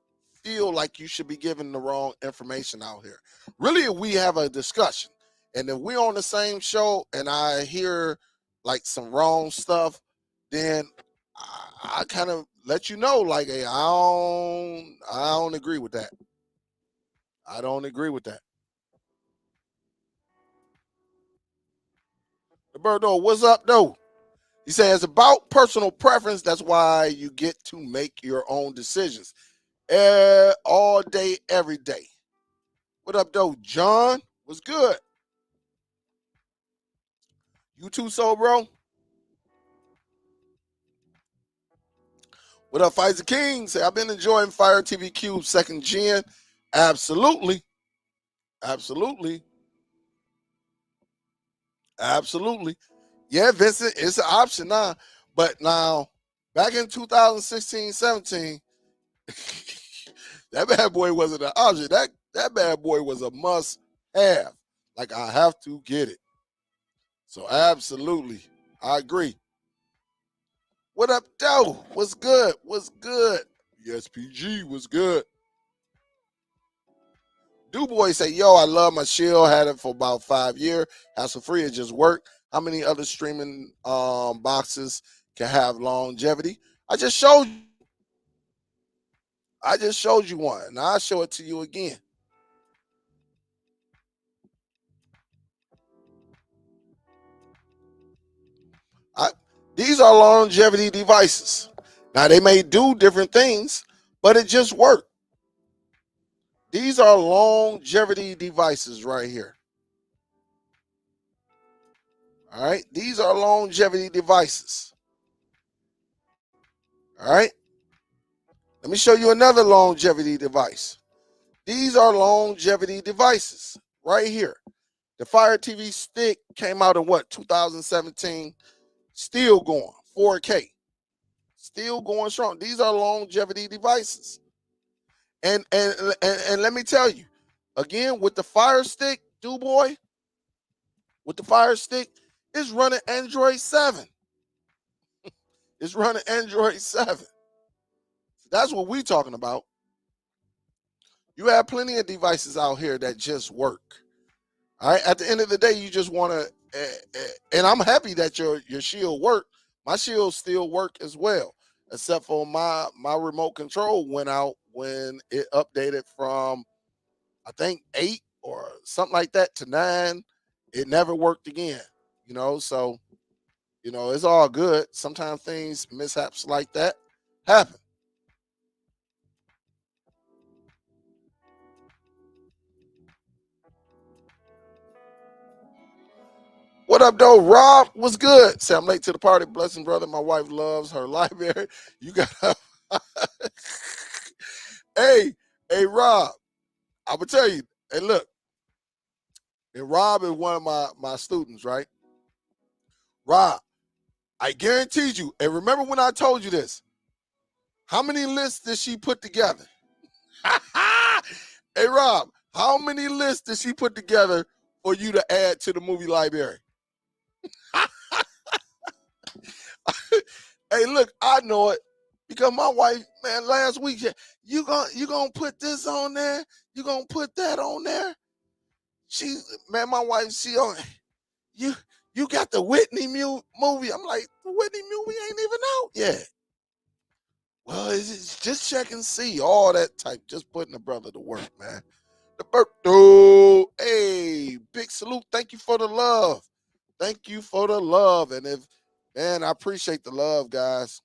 feel like you should be giving the wrong information out here. Really, if we have a discussion and if we're on the same show and I hear like some wrong stuff, then I kind of let you know, like, hey, I don't agree with that. I don't agree with that. The bird though, what's up though? He says it's about personal preference. That's why you get to make your own decisions. All day, every day. What up, though, John? What's good? You too, so bro. What up, Pfizer King? Say I've been enjoying Fire TV Cube second gen. Absolutely, absolutely, absolutely. Yeah, Vincent, it's an option now. But now, back in 2016, 17, that bad boy wasn't an option. That bad boy was a must have. Like, I have to get it. So absolutely, I agree. What up, though? What's good? What's good? Yes, PG was good. DuBois say, yo, I love my Shield. Had it for about 5 years. Hassle free. It just worked. How many other streaming boxes can have longevity? I just showed you. I just showed you one. Now I'll show it to you again. I, these are longevity devices. Now they may do different things, but it just worked. These are longevity devices right here. All right. These are longevity devices. All right. Let me show you another longevity device. These are longevity devices right here. The Fire TV stick came out in what, 2017? Still going 4K. Still going strong. These are longevity devices. And let me tell you, again, with the Fire Stick, DuBois, with the Fire Stick, it's running Android 7. It's running Android 7. That's what we're talking about. You have plenty of devices out here that just work. All right. At the end of the day, you just want to, and I'm happy that your Shield work. My Shield still work as well, except for my remote control went out when it updated from, I think, 8 or something like that to 9. It never worked again. So it's all good. Sometimes things, mishaps like that happen. What up, though? Rob, what's good? Say I'm late to the party. Blessing, brother. My wife loves her library. You got hey, Rob. I would tell you. Hey, look. And Rob is one of my students, right? Rob, I guarantee you. And remember when I told you this? How many lists did she put together? Hey, Rob, how many lists did she put together for you to add to the movie library? Hey, look, I know it because my wife, man, last week, you gonna put this on there? You gonna put that on there? She, man, my wife, she on you. You got the Whitney movie. I'm like, the Whitney movie ain't even out yet. Well, it's just check and see all that type. Just putting the brother to work, man. The birthday, hey, big salute. Thank you for the love. Thank you for the love. And man, I appreciate the love, guys.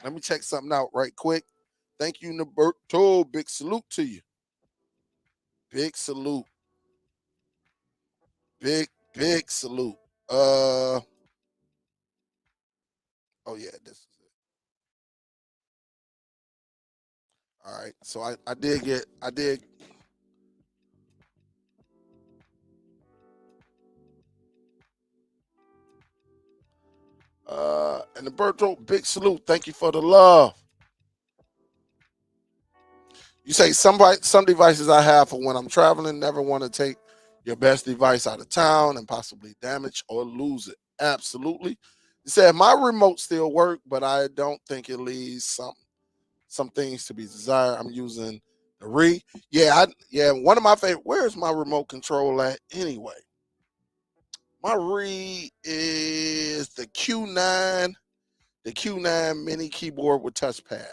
Let me check something out right quick. Thank you, Roberto. Big salute to you. Big salute. Big salute. Oh yeah, this is it. All right. So I did and Roberto, big salute. Thank you for the love. You say some devices I have for when I'm traveling, never want to take your best device out of town and possibly damage or lose it. Absolutely. You said my remote still work, but I don't think it leaves some things to be desired. I'm using the Re. Yeah, one of my favorite. Where's my remote control at anyway? My Re is the Q9 mini keyboard with touchpad.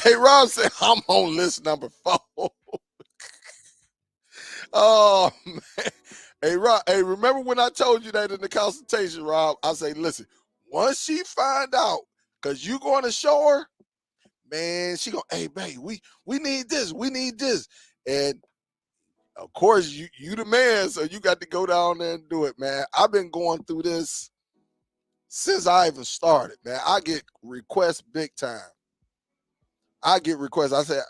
Hey, Rob said I'm on list number 4. Oh man. Hey, Rob. Hey, remember when I told you that in the consultation, Rob? I say, listen, once she find out, cause you going to show her, man, she go, hey, babe, we need this. And of course, you the man, so you got to go down there and do it, man. I've been going through this since I even started, man. I get requests big time. I get requests. I say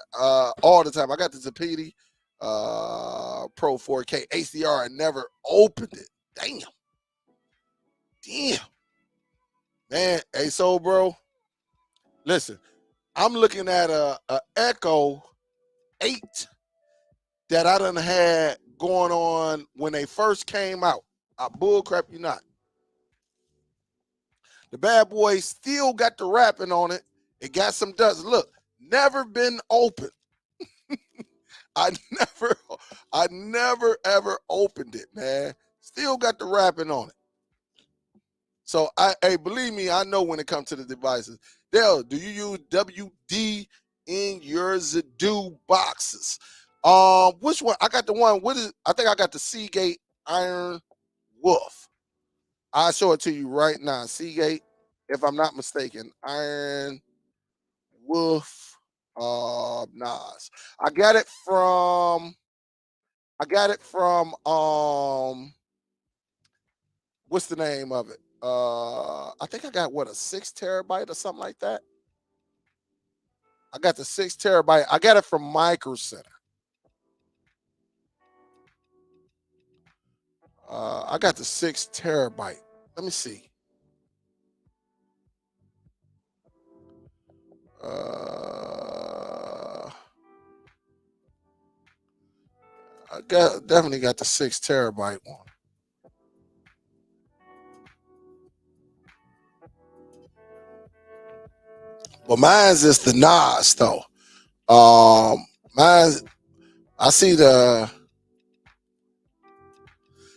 all the time. I got the Zapiti Pro 4K HDR. I never opened it. Damn, man. Hey, so bro, listen. I'm looking at a Echo 8 that I done had going on when they first came out. I bullcrap you not. The bad boy still got the wrapping on it. It got some dust. Look, Never been open. I never ever opened it, man. Still got the wrapping on it. So hey, believe me, I know when it comes to the devices. Dale, do you use WD in your Zedu boxes? Which one? I got the one. I think I got the Seagate Iron Wolf. I'll show it to you right now. Seagate, if I'm not mistaken, Iron Wolf. Nas. I got it from. What's the name of it? I think I got what, a 6 terabyte or something like that. I got the 6 terabyte. I got it from Micro Center. I got the 6 terabyte. Let me see. I definitely got the 6 terabyte one. But mine's is the Nas though. Mine's I see the.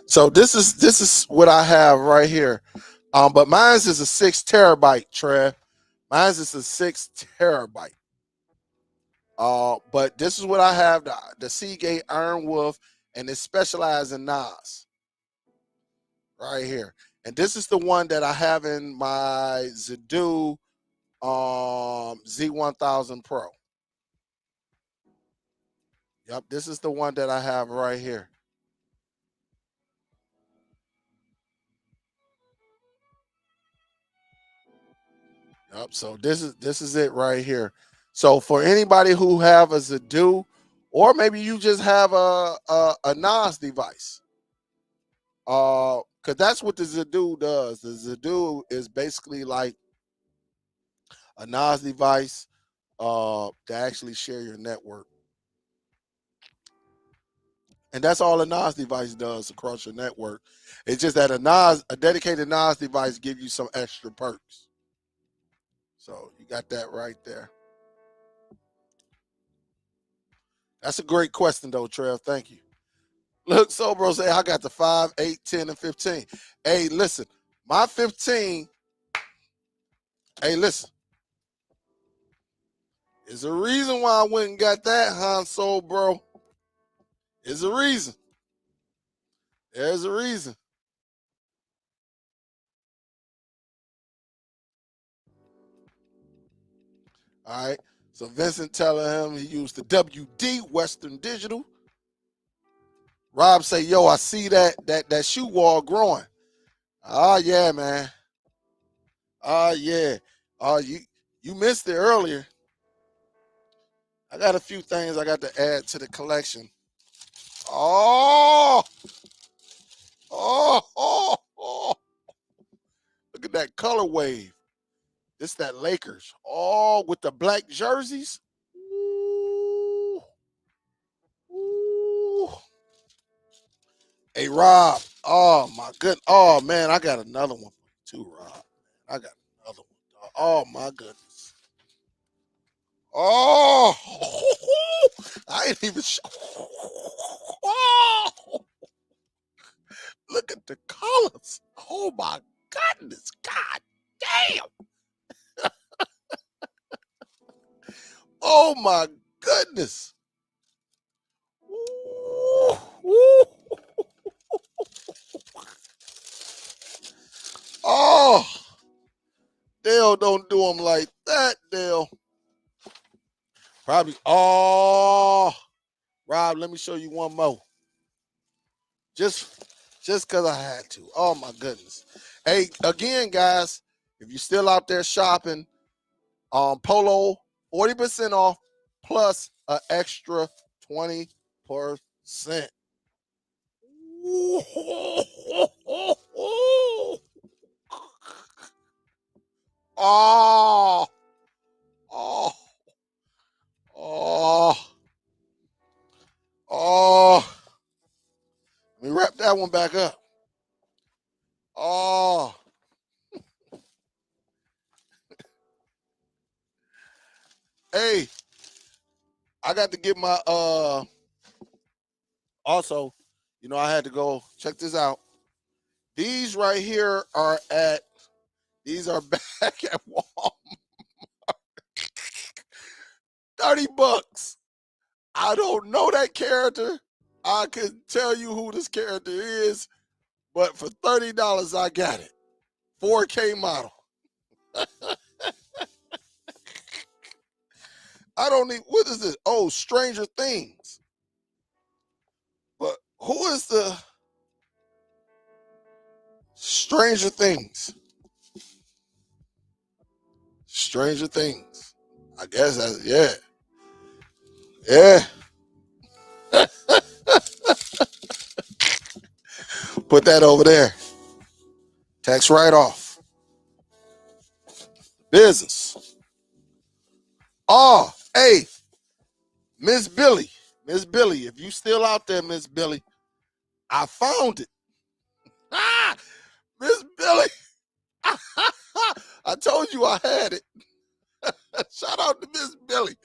So this is what I have right here. But mine's is a 6 terabyte, Trev. Mine's is a 6 terabyte. But this is what I have: the Seagate Iron Wolf, and it specializes in NAS right here. And this is the one that I have in my Zedu Z1000 Pro. Yep, this is the one that I have right here. Yep. So this is it right here. So for anybody who have a Zedu, or maybe you just have a NAS device, because that's what the Zedu does. The Zedu is basically like a NAS device to actually share your network, and that's all a NAS device does across your network. It's just that a dedicated NAS device give you some extra perks. So you got that right there. That's a great question though, Trev. Thank you. Look, so bro say I got the 5, 8, 10, and 15. Hey, listen, my 15. Hey, listen. There's a reason why I went and got that, Han Solo, bro. There's a reason. There's a reason. All right. So Vincent telling him he used the WD Western Digital. Rob say, "Yo, I see that shoe wall growing." Oh yeah, man. Oh yeah. Oh you missed it earlier. I got a few things I got to add to the collection. Oh, oh. Look at that color wave. It's that Lakers. Oh, with the black jerseys. Ooh. Ooh. Hey, Rob. Oh, my good. Oh, man, I got another one for you, too, Rob. I got another one. Oh, my goodness. Oh, I ain't even. Oh, look at the colors. Oh, my goodness. God damn. Oh, my goodness. Ooh, ooh. Oh, Dale, don't do them like that, Dale. Probably. Oh, Rob, let me show you one more. Just because I had to. Oh my goodness. Hey, again, guys, if you're still out there shopping, Polo 40% off plus an extra 20%. Oh, oh, oh, oh. Let me wrap that one back up. Oh, hey, I got to get my also, you know, I had to go check this out. These right here are back at Walmart. $30. I don't know that character. I can tell you who this character is, but for $30 I got it. 4K model. I don't need, what is this? Oh, Stranger Things. But who is the Stranger Things? Stranger Things. I guess that's, yeah. Yeah. Put that over there. Tax write-off. Business. Oh, hey, Miss Billy. Miss Billy, if you still out there, Miss Billy, I found it. Ah, Miss Billy. I told you I had it. Shout out to Miss Billy.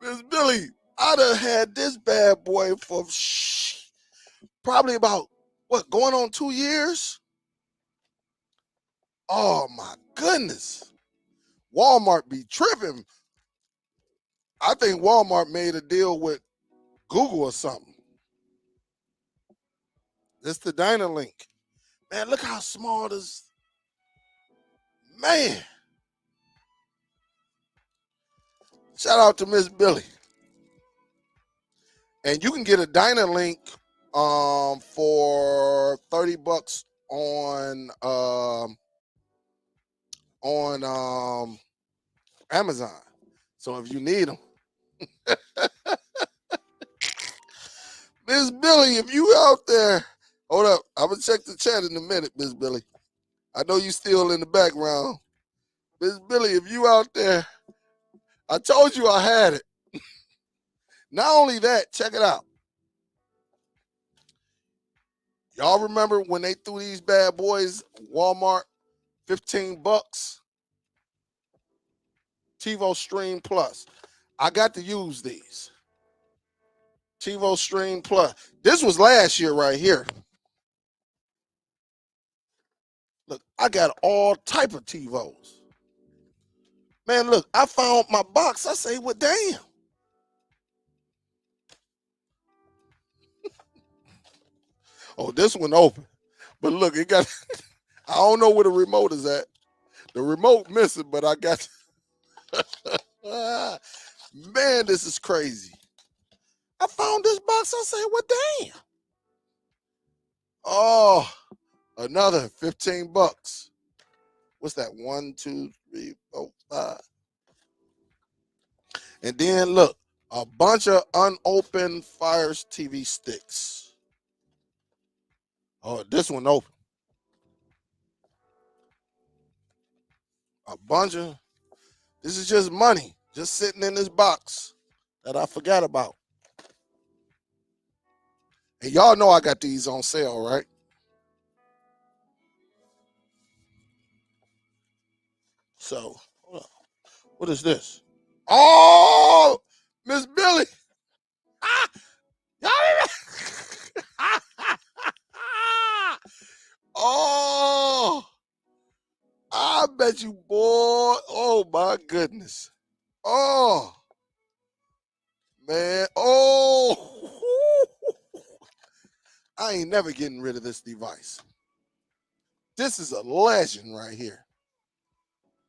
Miss Billy, I done had this bad boy for probably about, what, going on 2 years? Oh, my goodness. Walmart be tripping. I think Walmart made a deal with Google or something. It's the Dynalink. Man, look how small this, man. Shout out to Miss Billy. And you can get a Dynalink for $30 on Amazon. So if you need them, Miss Billy, if you out there, hold up. I'm gonna check the chat in a minute, Miss Billy. I know you still in the background. Miss Billy, if you out there, I told you I had it. Not only that, check it out. Y'all remember when they threw these bad boys, Walmart, $15? TiVo Stream Plus. I got to use these. TiVo Stream Plus. This was last year right here. Look, I got all type of TiVos. Man, look, I found my box. I say, well, damn. Oh, this one open. But look, it got, I don't know where the remote is at. The remote missing, but I got, man, this is crazy. I found this box. I say, well, damn. Oh, another $15. What's that? 1, 2, 3, 4, 5. And then look, a bunch of unopened Fires TV sticks. Oh, this one open. A bunch of, this is just money, just sitting in this box that I forgot about. And y'all know I got these on sale, right? So, what is this? Oh, Miss Billy. Ah, oh, I bet you, boy. Oh, my goodness. Oh, man. Oh, I ain't never getting rid of this device. This is a legend right here.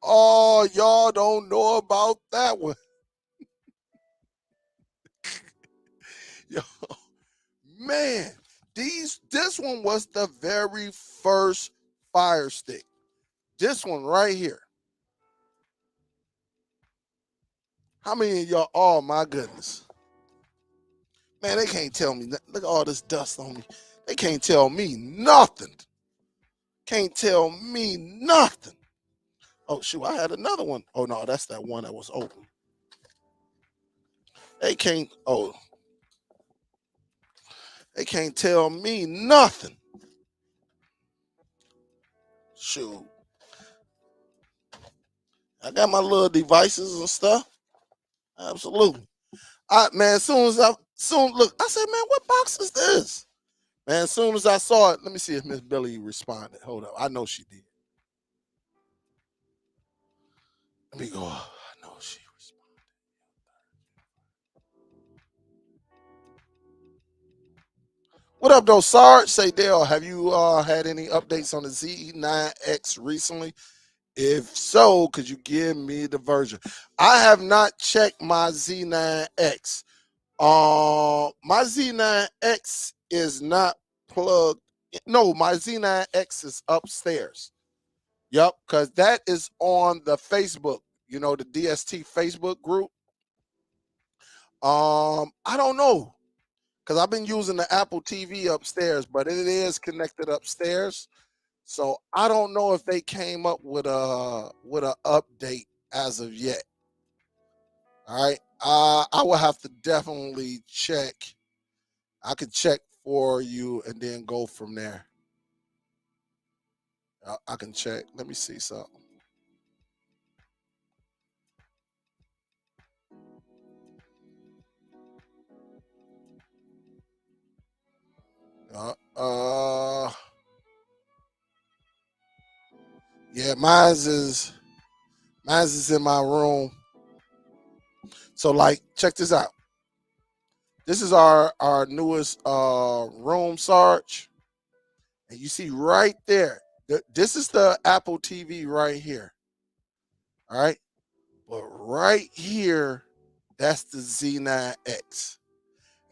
Oh, y'all don't know about that one. Yo, man, this one was the very first Fire Stick. This one right here. How many of y'all? Oh my goodness. Man, they can't tell me. Look at all this dust on me. They can't tell me nothing. Can't tell me nothing. Oh shoot, I had another one. Oh no, that's that one that was open. They can't, oh, they can't tell me nothing. Shoot. I got my little devices and stuff. Absolutely. Man, look, I said, man, what box is this? Man, as soon as I saw it, let me see if Miss Billy responded. Hold up. I know she did. Let me go. I know she responded. What up, though, Sarge? Say, Dale, have you had any updates on the Z9X recently? If so, could you give me the version? I have not checked my Z9X. My Z9X is not plugged. No, my Z9X is upstairs. Yep, because that is on the Facebook, the DST Facebook group. I don't know, because I've been using the Apple TV upstairs, but it is connected upstairs. So I don't know if they came up with a update as of yet. All right. I will have to definitely check. I could check for you and then go from there. I can check. Let me see something. Uh, uh yeah, mine's is in my room. So like, check this out. This is our newest room, Sarge. And you see right there, this is the Apple TV right here. All right. But right here, that's the Z9X.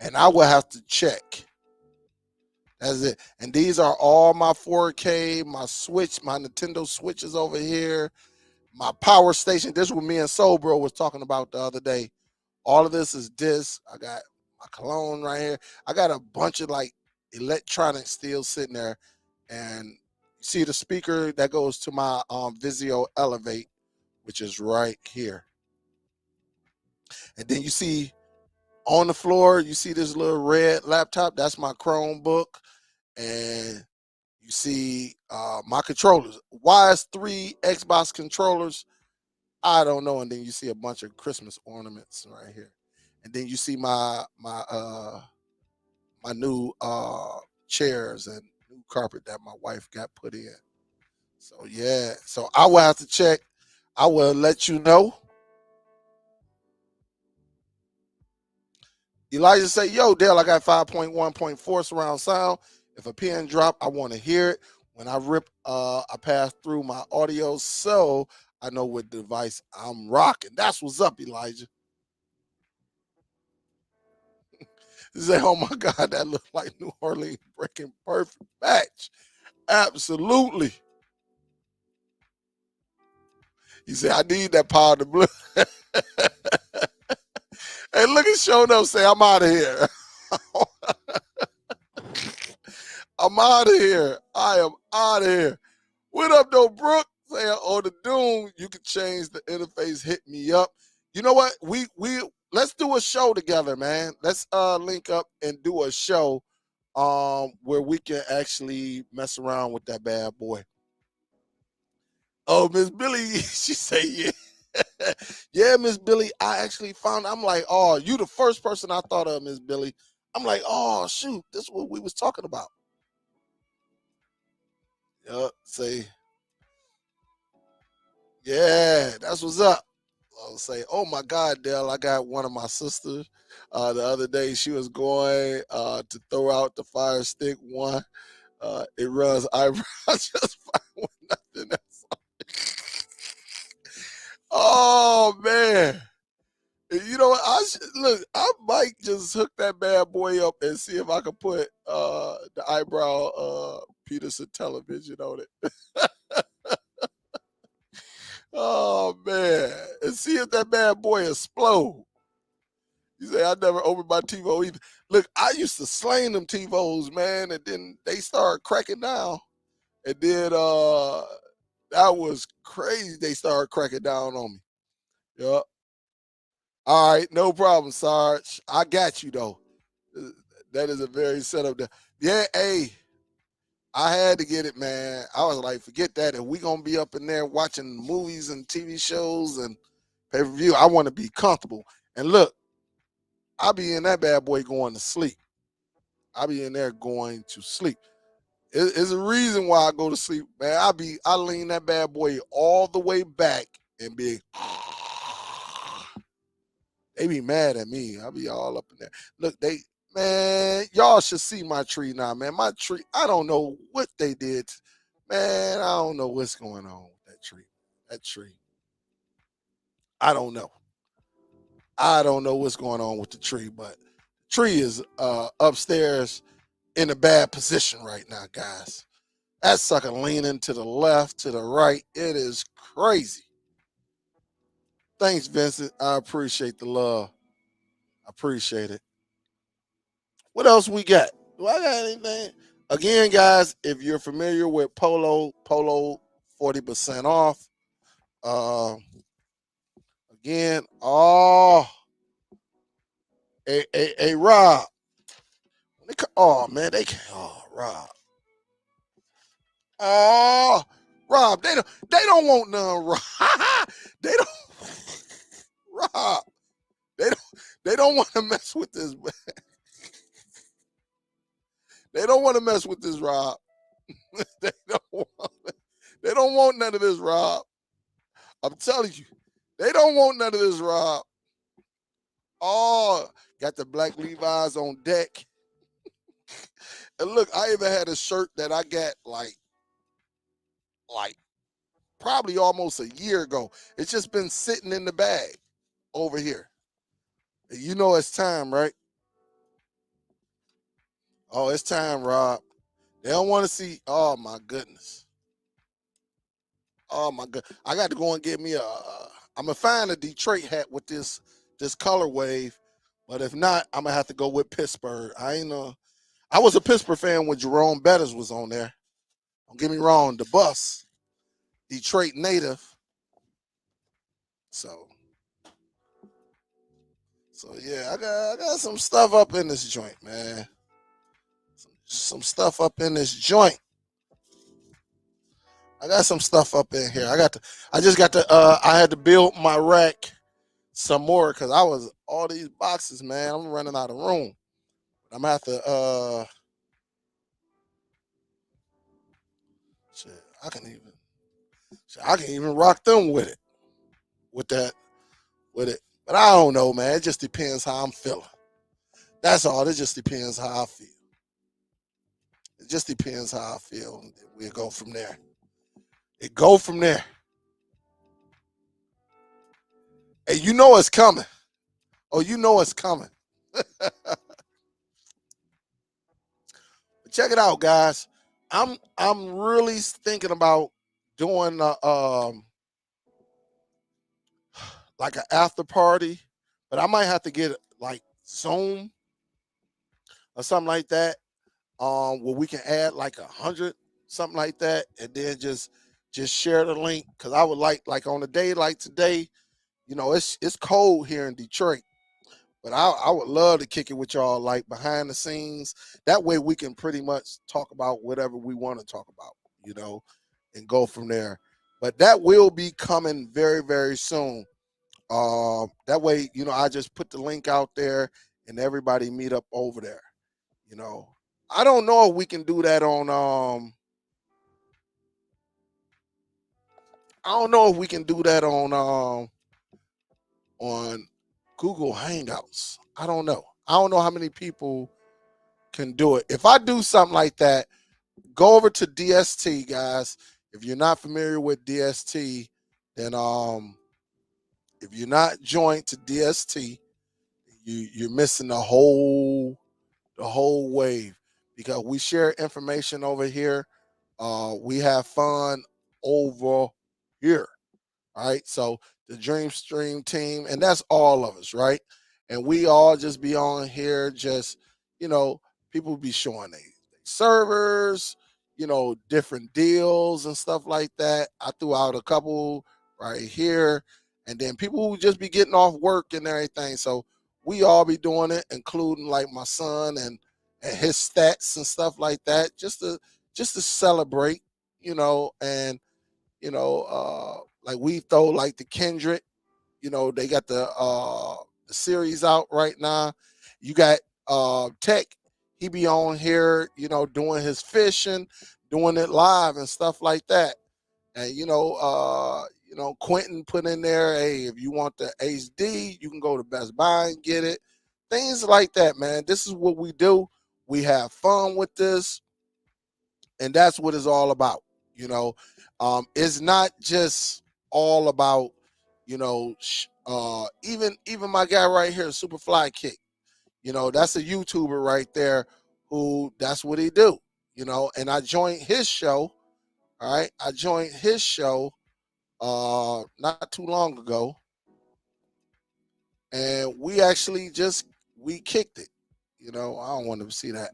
And I will have to check. That's it. And these are all my 4K, my Switch, my Nintendo Switch is over here, my power station. This is what me and Soul Bro was talking about the other day. All of this is this. I got my cologne right here. I got a bunch of like electronics still sitting there. And you see the speaker that goes to my Vizio Elevate, which is right here. And then you see on the floor, you see this little red laptop. That's my Chromebook. And you see my controllers. Why is 3 Xbox controllers? I don't know. And then you see a bunch of Christmas ornaments right here. And then you see my new chairs and new carpet that my wife got put in. So yeah. So I will have to check. I will let you know. Elijah say, yo, Dale, I got 5.1.4 surround sound. If a pin drop, I want to hear it. When I rip, I pass through my audio so I know what device I'm rocking. That's what's up, Elijah. He say, oh my God, that looked like New Orleans breaking perfect match. Absolutely. He said, I need that powder blue. Hey, look at showing up, say, I'm out of here. I'm out of here. I am out of here. What up, though, Brooke? Say on the Doom, you can change the interface. Hit me up. You know what? We let's do a show together, man. Let's link up and do a show where we can actually mess around with that bad boy. Oh, Miss Billy, she say yeah. Yeah, Miss Billy, I actually found, I'm like, oh, you the first person I thought of, Miss Billy. I'm like, oh shoot, this is what we was talking about. Say, yeah, that's what's up. I'll say, oh my God, Dale, I got one of my sisters the other day. She was going to throw out the fire stick one. It runs eyebrows just fine with nothing else. Oh man. You know what? Look, I might just hook that bad boy up and see if I can put the eyebrow Peterson television on it. Oh man. And see if that bad boy explode. You say I never opened my TiVo either. Look, I used to slang them TiVos, man, and then they started cracking down. And then that was crazy. They started cracking down on me. Yep. All right, no problem, Sarge. I got you though. That is a very setup there. Yeah, hey, I had to get it, man. I was like, forget that. If we gonna be up in there watching movies and TV shows and pay-per-view, I want to be comfortable. And look, I be in that bad boy going to sleep. I be in there going to sleep. It's a reason why I go to sleep, man. I lean that bad boy all the way back and be they be mad at me. I be all up in there. Look, man, y'all should see my tree now, man. My tree, I don't know what they did. Man, I don't know what's going on with that tree. That tree. I don't know. I don't know what's going on with the tree, but the tree is upstairs in a bad position right now, guys. That sucker leaning to the left, to the right. It is crazy. Thanks, Vincent. I appreciate the love. I appreciate it. What else we got? Do I got anything? Again, guys, if you're familiar with Polo 40% off. Uh, again, Rob. Oh man, they can't. Oh, Rob. Oh, Rob. They don't want none. Rob. They don't. Rob. They don't want to mess with this. They don't want to mess with this, Rob. they don't want. They don't want none of this, Rob. I'm telling you, they don't want none of this, Rob. Oh, got the black Levi's on deck. And look, I even had a shirt that I got like probably almost a year ago. It's just been sitting in the bag over here. You know it's time, right? Oh, it's time, Rob. They don't want to see. Oh my goodness. Oh my god. I got to go and get me I'm gonna find a Detroit hat with this color wave, but if not, I'm gonna have to go with Pittsburgh. I ain't know. I was a Pittsburgh fan when Jerome Bettis was on there. Don't get me wrong, the bus, Detroit native. So yeah, I got some stuff up in this joint, man. Some stuff up in this joint. I got some stuff up in here. I just got to I had to build my rack some more because I was all these boxes, man. I'm running out of room. I'm gonna have to shit, I can even rock them with it. With that with it. But I don't know, man. It just depends how I'm feeling. That's all. It just depends how I feel. It just depends how I feel. We'll go from there. It go from there. Hey, you know it's coming. Oh, you know it's coming. Check it out, guys. I'm really thinking about doing like an after party, but I might have to get like Zoom or something like that. Where we can add like 100, something like that, and then just share the link. Cause I would like on a day like today, it's cold here in Detroit. But I would love to kick it with y'all like behind the scenes. That way we can pretty much talk about whatever we want to talk about, and go from there. But that will be coming very, very soon. That way, I just put the link out there and everybody meet up over there. You know, I don't know if we can do that on I don't know if we can do that on Google Hangouts. I don't know. I don't know how many people can do it. If I do something like that, go over to DST, guys. If you're not familiar with DST, then if you're not joined to DST, you're missing the whole wave because we share information over here. We have fun over here. All right. So the Dream Stream team, and that's all of us, right? And we all just be on here, just, you know, people be showing they servers, different deals and stuff like that. I threw out a couple right here. And then people who just be getting off work and everything. So we all be doing it, including like my son and his stats and stuff like that, just to celebrate, and like we throw like the Kendrick, they got the series out right now, You got Tech. He be on here, doing his fishing, doing it live and stuff like that. And Quentin put in there, hey, if you want the HD, you can go to Best Buy and get it. Things like that, man. This is what we do. We have fun with this, and that's what it's all about. You know, it's not just all about, even my guy right here, Superfly Kick. That's a YouTuber right there who that's what he do. And I joined his show. All right, I joined his show not too long ago, and we actually just we kicked it. I don't want to see that.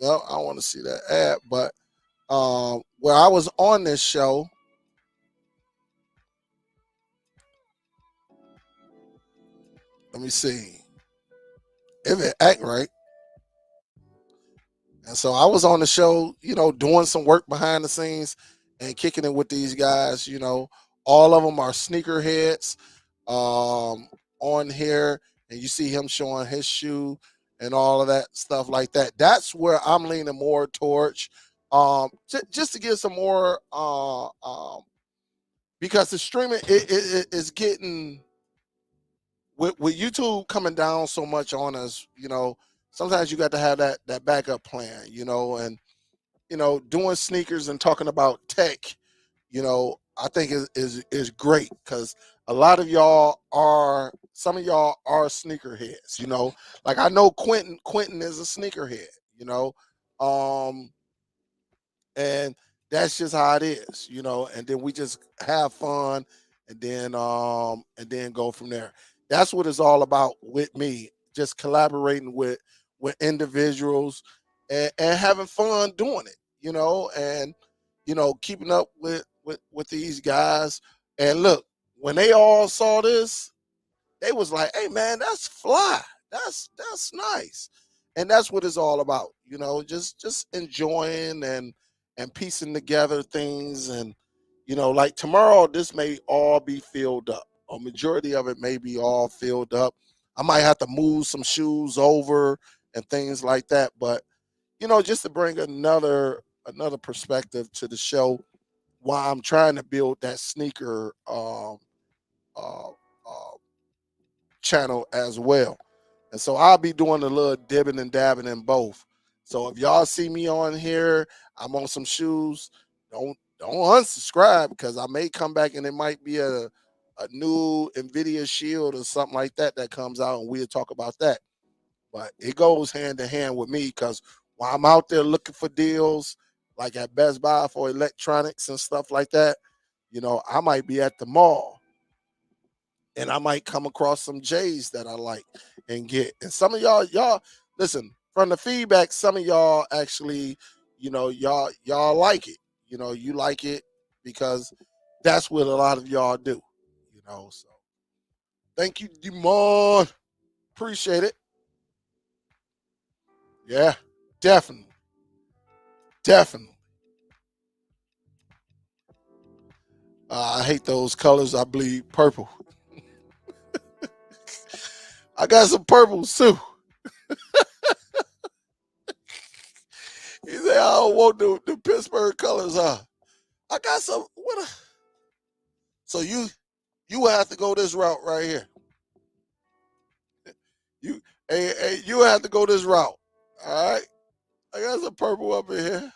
Well, I don't want to see that ad, but where I was on this show, let me see if it act right. And so I was on the show, doing some work behind the scenes and kicking it with these guys. All of them are sneakerheads on here, and you see him showing his shoe and all of that stuff like that. That's where I'm leaning more towards, just to get some more, because the streaming is getting with YouTube coming down so much on us. Sometimes you got to have that backup plan. And doing sneakers and talking about tech, I think is great because a lot of y'all are some of y'all are sneakerheads. Like I know Quentin is a sneakerhead. You know, um, and that's just how it is. And then we just have fun, and then go from there. That's what it's all about with me. Just collaborating with individuals, and having fun doing it. And keeping up with these guys. And look, when they all saw this, they was like, "Hey, man, that's fly. That's nice." And that's what it's all about. Just enjoying and piecing together things. And like tomorrow, this may all be filled up. A majority of it may be all filled up. I might have to move some shoes over and things like that. But just to bring another perspective to the show, while I'm trying to build that sneaker uh, uh, channel as well. And so I'll be doing a little dibbing and dabbing in both. So if y'all see me on here, I'm on some shoes. Don't unsubscribe because I may come back and it might be a new Nvidia Shield or something like that comes out, and we'll talk about that. But it goes hand in hand with me because while I'm out there looking for deals, like at Best Buy for electronics and stuff like that, I might be at the mall and I might come across some J's that I like and get. And some of y'all listen, from the feedback, some of y'all actually, y'all like it. You like it because that's what a lot of y'all do. So thank you, Demon. Appreciate it. Yeah, definitely. Definitely. I hate those colors. I bleed purple. I got some purples too. He said, I don't want the Pittsburgh colors, huh? I got some. So you will have to go this route right here. You you have to go this route. All right. I got some purple up in here.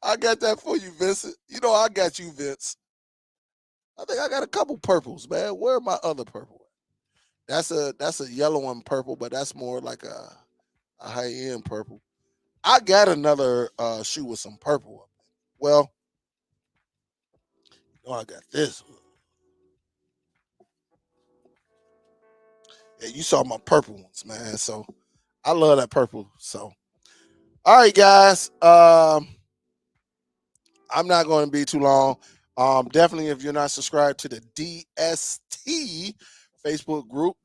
I got that for you, Vincent. I got you, Vince. I think I got a couple purples, man. Where are my other purple? That's a yellow and purple, but that's more like a high end purple. I got another shoe with some purple up. Well, I got this. Yeah, you saw my purple ones, man. So I love that purple. So all right, guys. I'm not going to be too long. Definitely, if you're not subscribed to the DST Facebook group,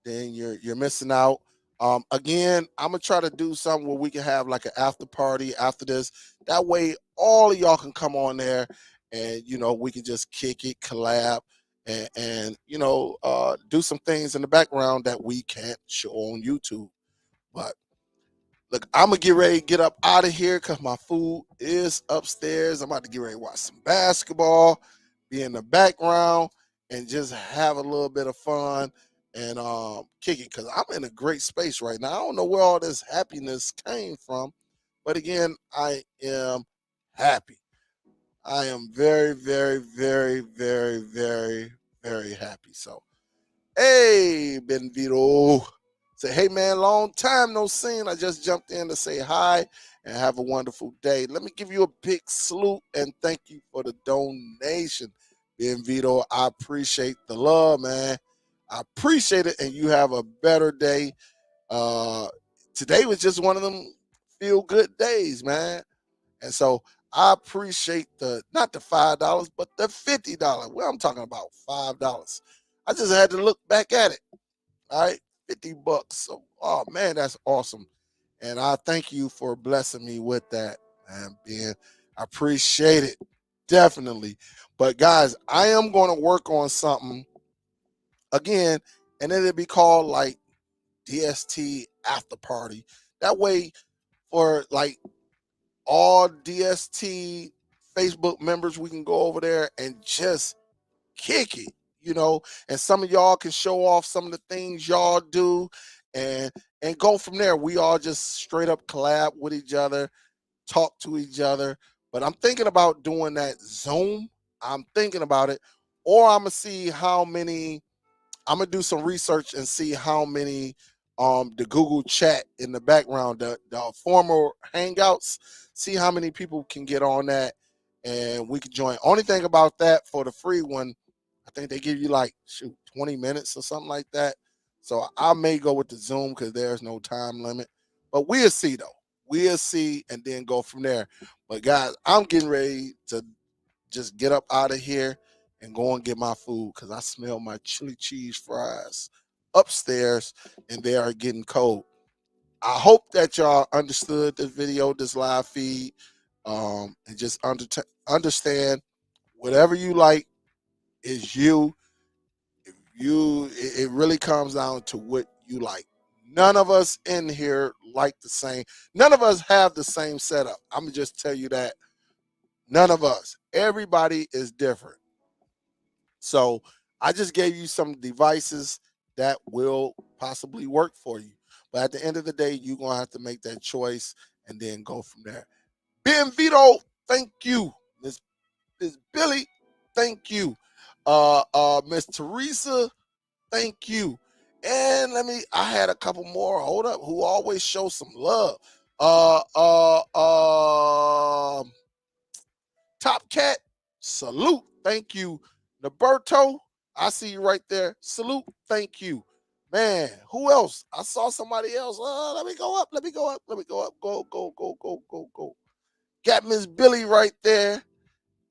then you're missing out. Again, I'm gonna try to do something where we can have like an after party after this. That way, all of y'all can come on there, and we can just kick it, collab, and do some things in the background that we can't show on YouTube. But look, I'm gonna get ready to get up out of here because my food is upstairs. I'm about to get ready to watch some basketball, be in the background, and just have a little bit of fun and kick it because I'm in a great space right now. I don't know where all this happiness came from, but again, I am happy. I am very, very, very, very, very, very happy. So, hey, Benvito. Say, hey, man, long time no seen. I just jumped in to say hi and have a wonderful day. Let me give you a big salute and thank you for the donation, Benvito. I appreciate the love, man. I appreciate it, and you have a better day. Uh, Today was just one of them feel good days, man. And so I appreciate the not the $5, but the $50. Well, I'm talking about $5. I just had to look back at it. All right, $50. So, oh man, that's awesome. And I thank you for blessing me with that, man. Ben, I appreciate it definitely. But guys, I am going to work on something again, and it'll be called like DST after party. That way, for like all DST Facebook members, we can go over there and just kick it, and some of y'all can show off some of the things y'all do and go from there. We all just straight up collab with each other, talk to each other. But I'm thinking about doing that Zoom. I'm thinking about it. Or I'm gonna see how many I'm gonna do some research and see how many the Google chat in the background, the former hangouts, see how many people can get on that and we can join. Only thing about that for the free one, I think they give you like 20 minutes or something like that. So I may go with the Zoom because there's no time limit. But we'll see though. We'll see and then go from there. But guys, I'm getting ready to just get up out of here and go and get my food because I smell my chili cheese fries upstairs and they are getting cold. I hope that y'all understood this video, this live feed, and just understand whatever you like is you. If it really comes down to what you like. None of us in here like the same. None of us have the same setup. I'm gonna just tell you that. None of us. Everybody is different. So I just gave you some devices that will possibly work for you. But at the end of the day, you're gonna have to make that choice and then go from there. Ben Vito, thank you. Miss Billy, thank you. Miss Teresa, thank you. And I had a couple more. Hold up, who always show some love. Uh uh Top Cat, salute. Thank you. Roberto, I see you right there. Salute. Thank you. Man, who else? I saw somebody else. Let me go up. Let me go up. Let me go up. Go, go, go, go, go, go. Got Miss Billy right there.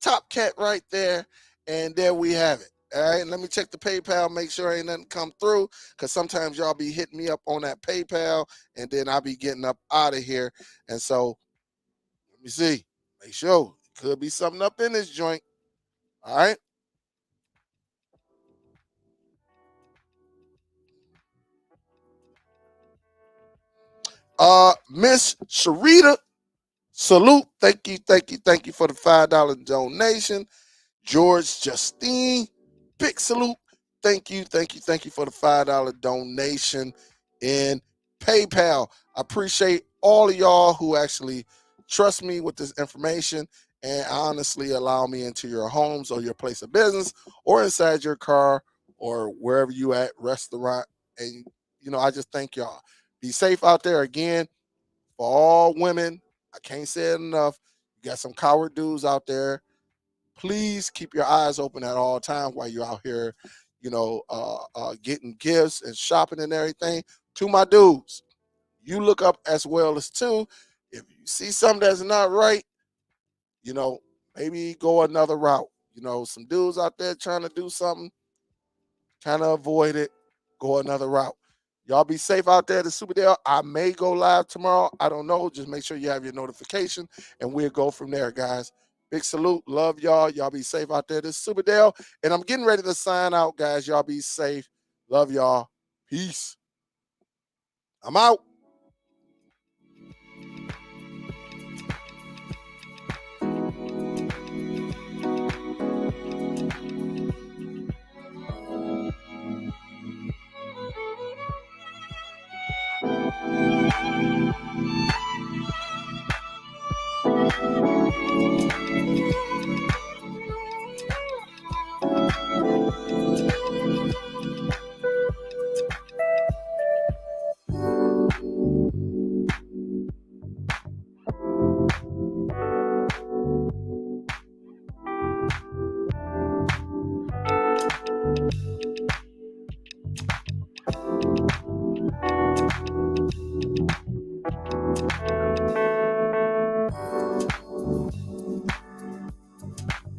Top Cat right there. And there we have it. All right. Let me check the PayPal, make sure ain't nothing come through. Because sometimes y'all be hitting me up on that PayPal and then I'll be getting up out of here. And so let me see. Make sure. Could be something up in this joint. All right. Miss Sharita, salute. Thank you, thank you, thank you for the $5 donation. George Justine, big salute. Thank you, thank you, thank you for the $5 donation in PayPal. I appreciate all of y'all who actually trust me with this information and honestly allow me into your homes or your place of business or inside your car or wherever you at, restaurant. And I just thank y'all. Be safe out there again for all women. I can't say it enough. You got some coward dudes out there. Please keep your eyes open at all times while you're out here, getting gifts and shopping and everything. To my dudes, you look up as well as too. If you see something that's not right, you know, maybe go another route. Some dudes out there trying to do something, trying to avoid it, go another route. Y'all be safe out there at the Superdell. I may go live tomorrow. I don't know. Just make sure you have your notification and we'll go from there, guys. Big salute. Love y'all. Y'all be safe out there. This is Superdell, and I'm getting ready to sign out, guys. Y'all be safe. Love y'all. Peace. I'm out.